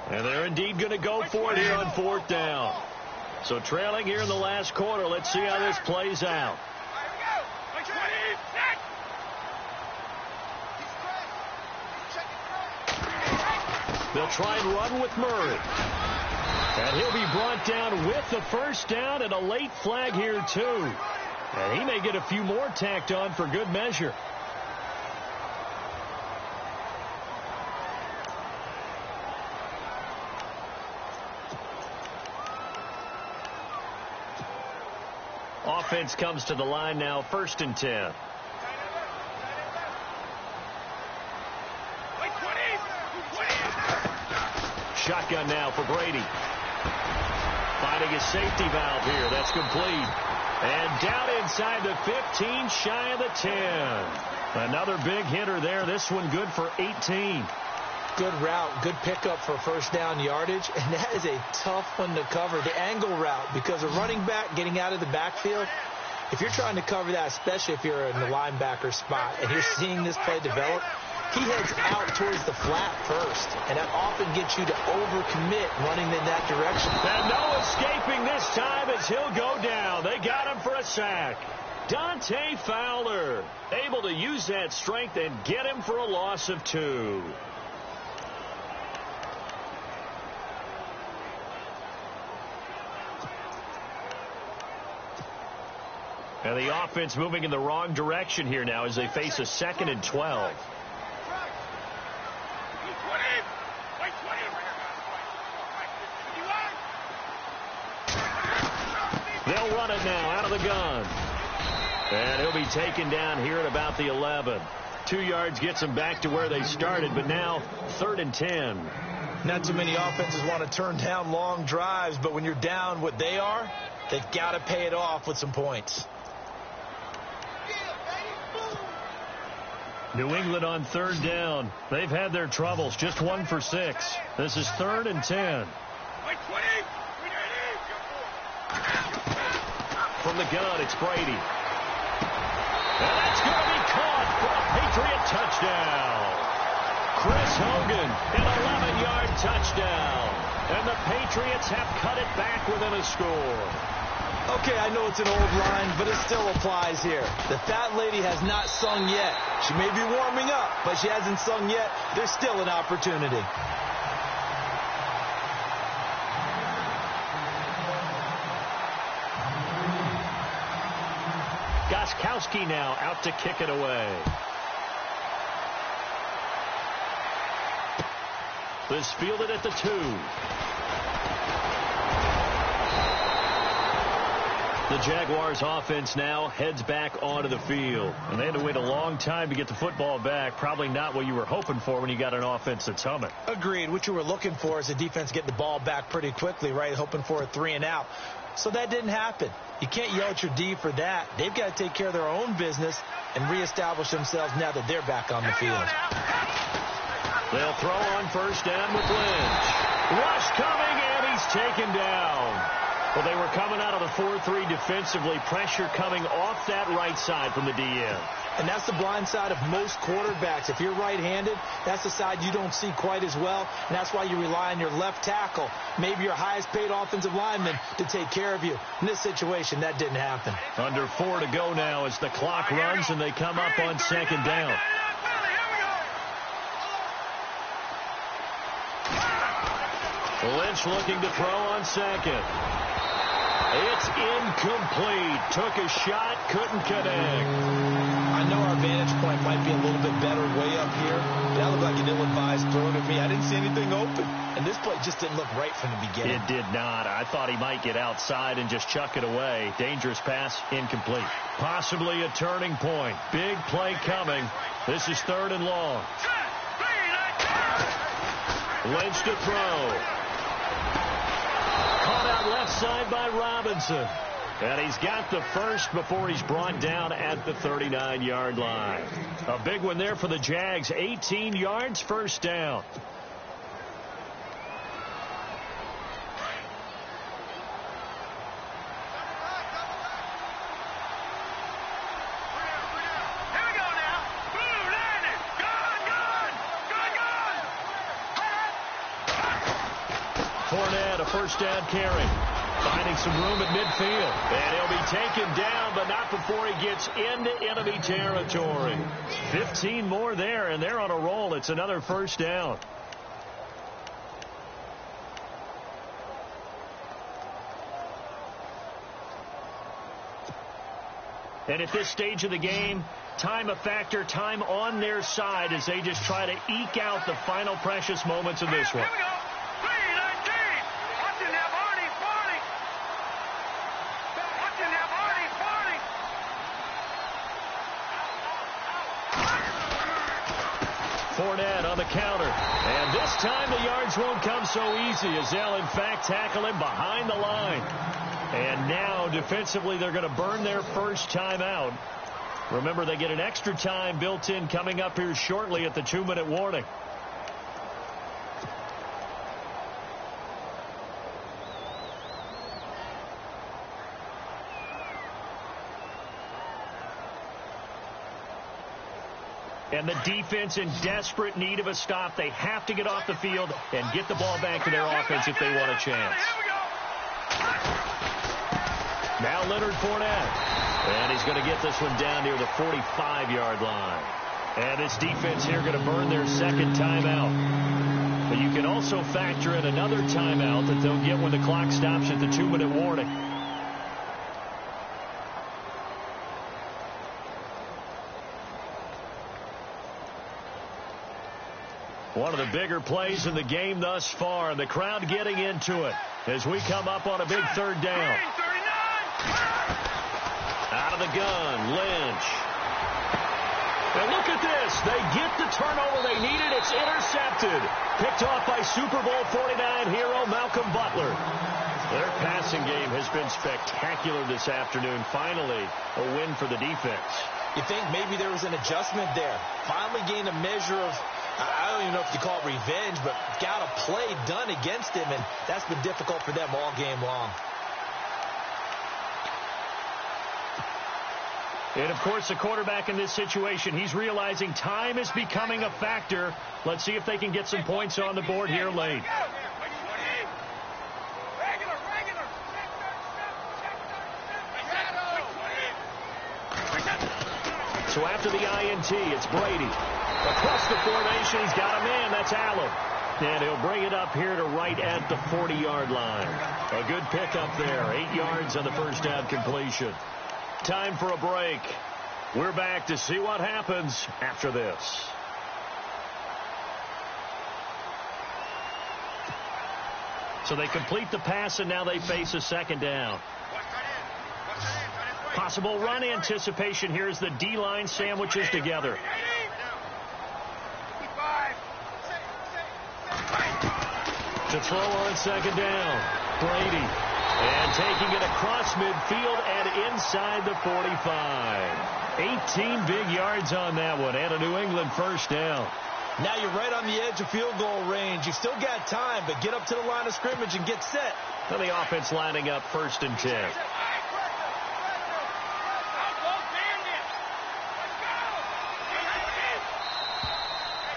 And they're indeed going to go for it here on 4th down. So trailing here in the last quarter. Let's see how this plays out. They'll try and run with Murray. And he'll be brought down with the 1st down and a late flag here too. And he may get a few more tacked on for good measure. Offense comes to the line now, 1st and 10. Shotgun now for Brady. Finding his safety valve here. That's complete. And down inside the 15, shy of the 10. Another big hitter there. This one good for 18. Good route, good pickup for 1st down yardage, and that is a tough one to cover, the angle route, because a running back getting out of the backfield, if you're trying to cover that, especially if you're in the linebacker spot, and you're seeing this play develop, he heads out towards the flat first, and that often gets you to overcommit running in that direction. And no escaping this time as he'll go down. They got him for a sack. Dante Fowler able to use that strength and get him for a loss of 2. And the offense moving in the wrong direction here now as they face a 2nd and 12. They'll run it now out of the gun. And he'll be taken down here at about the 11. 2 yards gets them back to where they started, but now 3rd and 10. Not too many offenses want to turn down long drives, but when you're down what they are, they've got to pay it off with some points. New England on 3rd down. They've had their troubles. Just 1 for 6. This is 3rd and 10. From the gun, it's Brady. And that's going to be caught for a Patriot touchdown. Chris Hogan, an 11-yard touchdown. And the Patriots have cut it back within a score. Okay, I know it's an old line, but it still applies here. The fat lady has not sung yet. She may be warming up, but she hasn't sung yet. There's still an opportunity. Gostkowski now out to kick it away. This fielded at the 2. The Jaguars offense now heads back onto the field. And they had to wait a long time to get the football back. Probably not what you were hoping for when you got an offense that's humming. Agreed. What you were looking for is a defense getting the ball back pretty quickly, right? Hoping for a 3 and out. So that didn't happen. You can't yell at your D for that. They've got to take care of their own business and reestablish themselves now that they're back on the field. They'll throw on 1st down with Lynch. Rush coming, and he's taken down. Well, they were coming out of the 4-3 defensively. Pressure coming off that right side from the DN. And that's the blind side of most quarterbacks. If you're right-handed, that's the side you don't see quite as well. And that's why you rely on your left tackle, maybe your highest-paid offensive lineman, to take care of you. In this situation, that didn't happen. Under 4 to go now as the clock runs and they come up on second down. Lynch looking to throw on second. It's incomplete. Took a shot, couldn't connect. I know our vantage point might be a little bit better way up here. That looked like an ill-advised throw to me. I didn't see anything open. And this play just didn't look right from the beginning. It did not. I thought he might get outside and just chuck it away. Dangerous pass, incomplete. Possibly a turning point. Big play coming. This is 3rd and long. Lynch to throw. Caught out left side by Robinson. And he's got the first before he's brought down at the 39-yard line. A big one there for the Jags. 18 yards, first down. Fournette, a first down carry. Finding some room at midfield. And he'll be taken down, but not before he gets into enemy territory. 15 more there, and they're on a roll. It's another first down. And at this stage of the game, time a factor, time on their side as they just try to eke out the final precious moments of this one. Fournette on the counter. And this time the yards won't come so easy as they'll, in fact, tackle him behind the line. And now, defensively, they're going to burn their first time out. Remember, they get an extra time built in coming up here shortly at the 2-minute warning. And the defense in desperate need of a stop. They have to get off the field and get the ball back to their offense if they want a chance. Now Leonard Fournette. And he's going to get this one down near the 45-yard line. And this defense here going to burn their second timeout. But you can also factor in another timeout that they'll get when the clock stops at the 2-minute warning. One of the bigger plays in the game thus far, and the crowd getting into it as we come up on a big 3rd down. Out of the gun, Lynch. And look at this. They get the turnover they needed. It's intercepted. Picked off by Super Bowl 49 hero Malcolm Butler. Their passing game has been spectacular this afternoon. Finally, a win for the defense. You think maybe there was an adjustment there. Finally gained a measure of, I don't even know if you call it revenge, but got a play done against him, and that's been difficult for them all game long. And, of course, the quarterback in this situation, he's realizing time is becoming a factor. Let's see if they can get some points on the board here late. So after the INT, it's Brady. Across the formation, he's got a man. That's Allen. And he'll bring it up here to right at the 40-yard line. A good pickup there. 8 yards on the first down completion. Time for a break. We're back to see what happens after this. So they complete the pass, and now they face a second down. Possible run anticipation here as the D-line sandwiches together. To throw on second down, Brady. And taking it across midfield and inside the 45. 18 big yards on that one, and a New England first down. Now you're right on the edge of field goal range. You've still got time, but get up to the line of scrimmage and get set. And the offense lining up 1st and 10.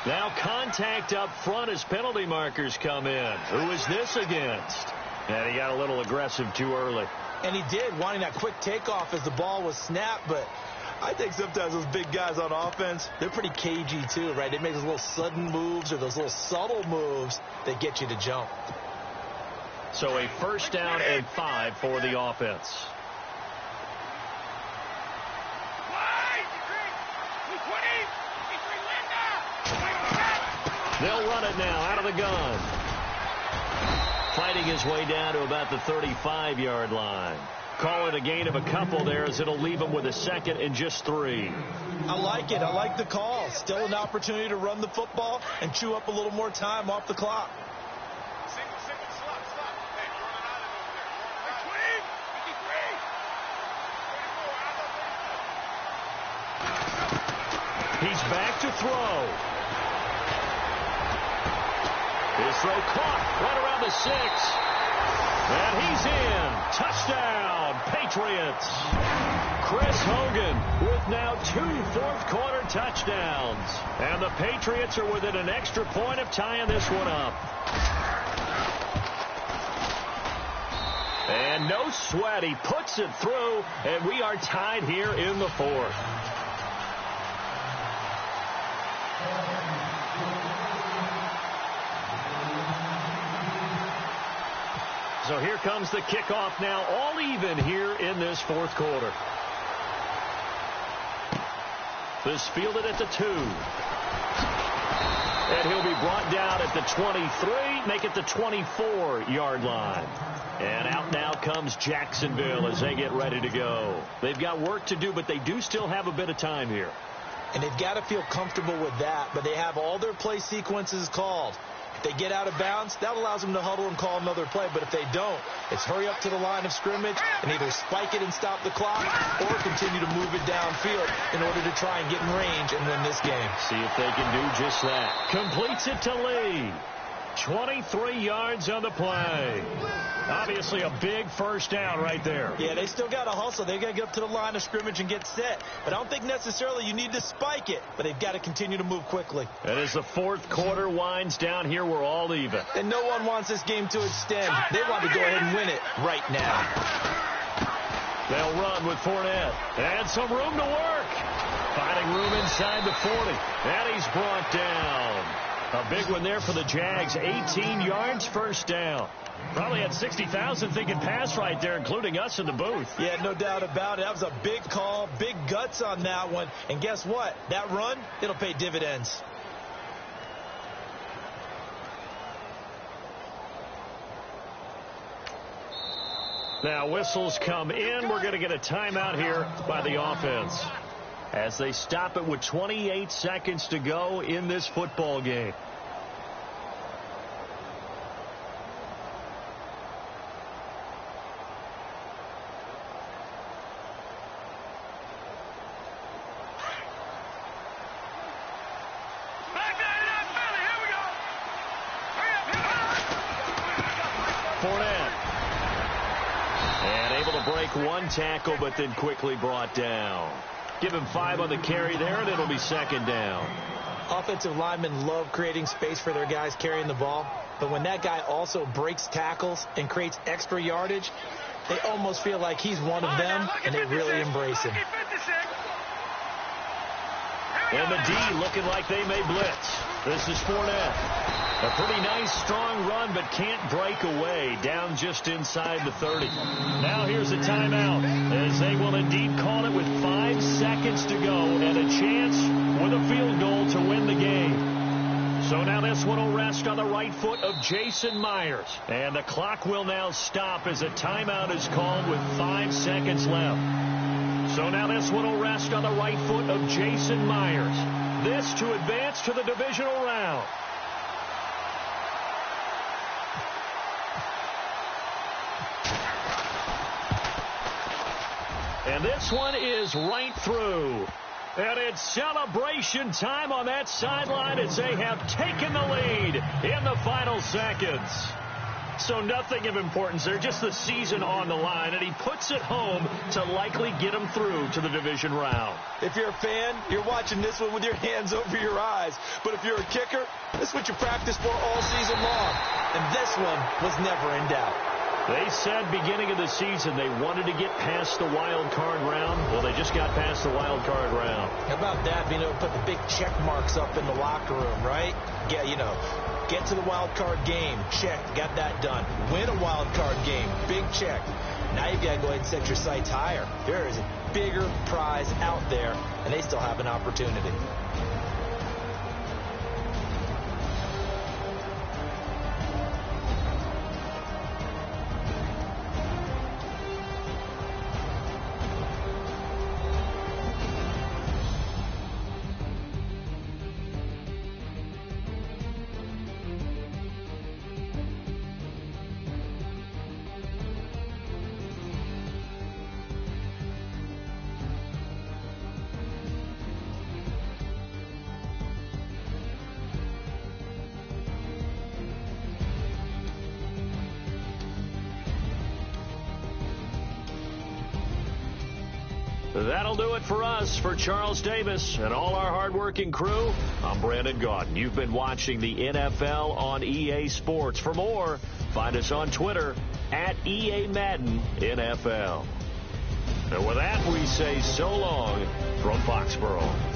Now contact up front as penalty markers come in. Who is this against? And he got a little aggressive too early. And he did, wanting that quick takeoff as the ball was snapped, but I think sometimes those big guys on offense, they're pretty cagey too, right? They make those little sudden moves or those little subtle moves that get you to jump. So a 1st down and 5 for the offense. They'll run it now out of the gun. Fighting his way down to about the 35-yard line. Call it a gain of a couple there as it'll leave him with a 2nd and just 3. I like it. I like the call. Still an opportunity to run the football and chew up a little more time off the clock. He's back to throw. His throw caught right around the 6. And he's in. Touchdown, Patriots. Chris Hogan with now 2 fourth-quarter touchdowns. And the Patriots are within an extra point of tying this one up. And no sweat. He puts it through, and we are tied here in the 4th. So here comes the kickoff now, all even here in this 4th quarter. This fielded at the 2. And he'll be brought down at the 23, make it the 24-yard line. And out now comes Jacksonville as they get ready to go. They've got work to do, but they do still have a bit of time here. And they've got to feel comfortable with that, but they have all their play sequences called. If they get out of bounds, that allows them to huddle and call another play. But if they don't, it's hurry up to the line of scrimmage and either spike it and stop the clock or continue to move it downfield in order to try and get in range and win this game. See if they can do just that. Completes it to Lee. 23 yards on the play. Obviously a big 1st down right there. Yeah, they still got to hustle. They got to get up to the line of scrimmage and get set. But I don't think necessarily you need to spike it, but they've got to continue to move quickly. And as the 4th quarter winds down here, we're all even. And no one wants this game to extend. They want to go ahead and win it right now. They'll run with Fournette. And some room to work. Finding room inside the 40. And he's brought down. A big one there for the Jags. 18 yards, 1st down. Probably had 60,000 thinking pass right there, including us in the booth. Yeah, no doubt about it. That was a big call, big guts on that one. And guess what? That run, it'll pay dividends. Now whistles come in. We're going to get a timeout here by the offense as they stop it with 28 seconds to go in this football game. Fournette. And able to break one tackle, but then quickly brought down. Give him 5 on the carry there, and it'll be 2nd down. Offensive linemen love creating space for their guys carrying the ball. But when that guy also breaks tackles and creates extra yardage, they almost feel like he's one of them, and they really embrace him. And the D looking like they may blitz. This is Fournette. A pretty nice, strong run, but can't break away. Down just inside the 30. Now here's a timeout, as they will indeed call it with 5 seconds to go and a chance with a field goal to win the game. So now this one will rest on the right foot of Jason Myers. And the clock will now stop as a timeout is called with 5 seconds left. So now this one will rest on the right foot of Jason Myers. This to advance to the divisional round. And this one is right through. And it's celebration time on that sideline as they have taken the lead in the final seconds. So nothing of importance there, just the season on the line, and he puts it home to likely get him through to the division round. If you're a fan, you're watching this one with your hands over your eyes. But if you're a kicker, this is what you practice for all season long. And this one was never in doubt. They said beginning of the season they wanted to get past the wild card round. Well, they just got past the wild card round. How about that, being able to put the big check marks up in the locker room, right? Yeah, you know, get to the wild card game, check, got that done. Win a wild card game, big check. Now you've got to go ahead and set your sights higher. There is a bigger prize out there, and they still have an opportunity. That'll do it for us. For Charles Davis and all our hardworking crew, I'm Brandon Gaudin. You've been watching the NFL on EA Sports. For more, find us on Twitter at EA Madden NFL. And with that, we say so long from Foxborough.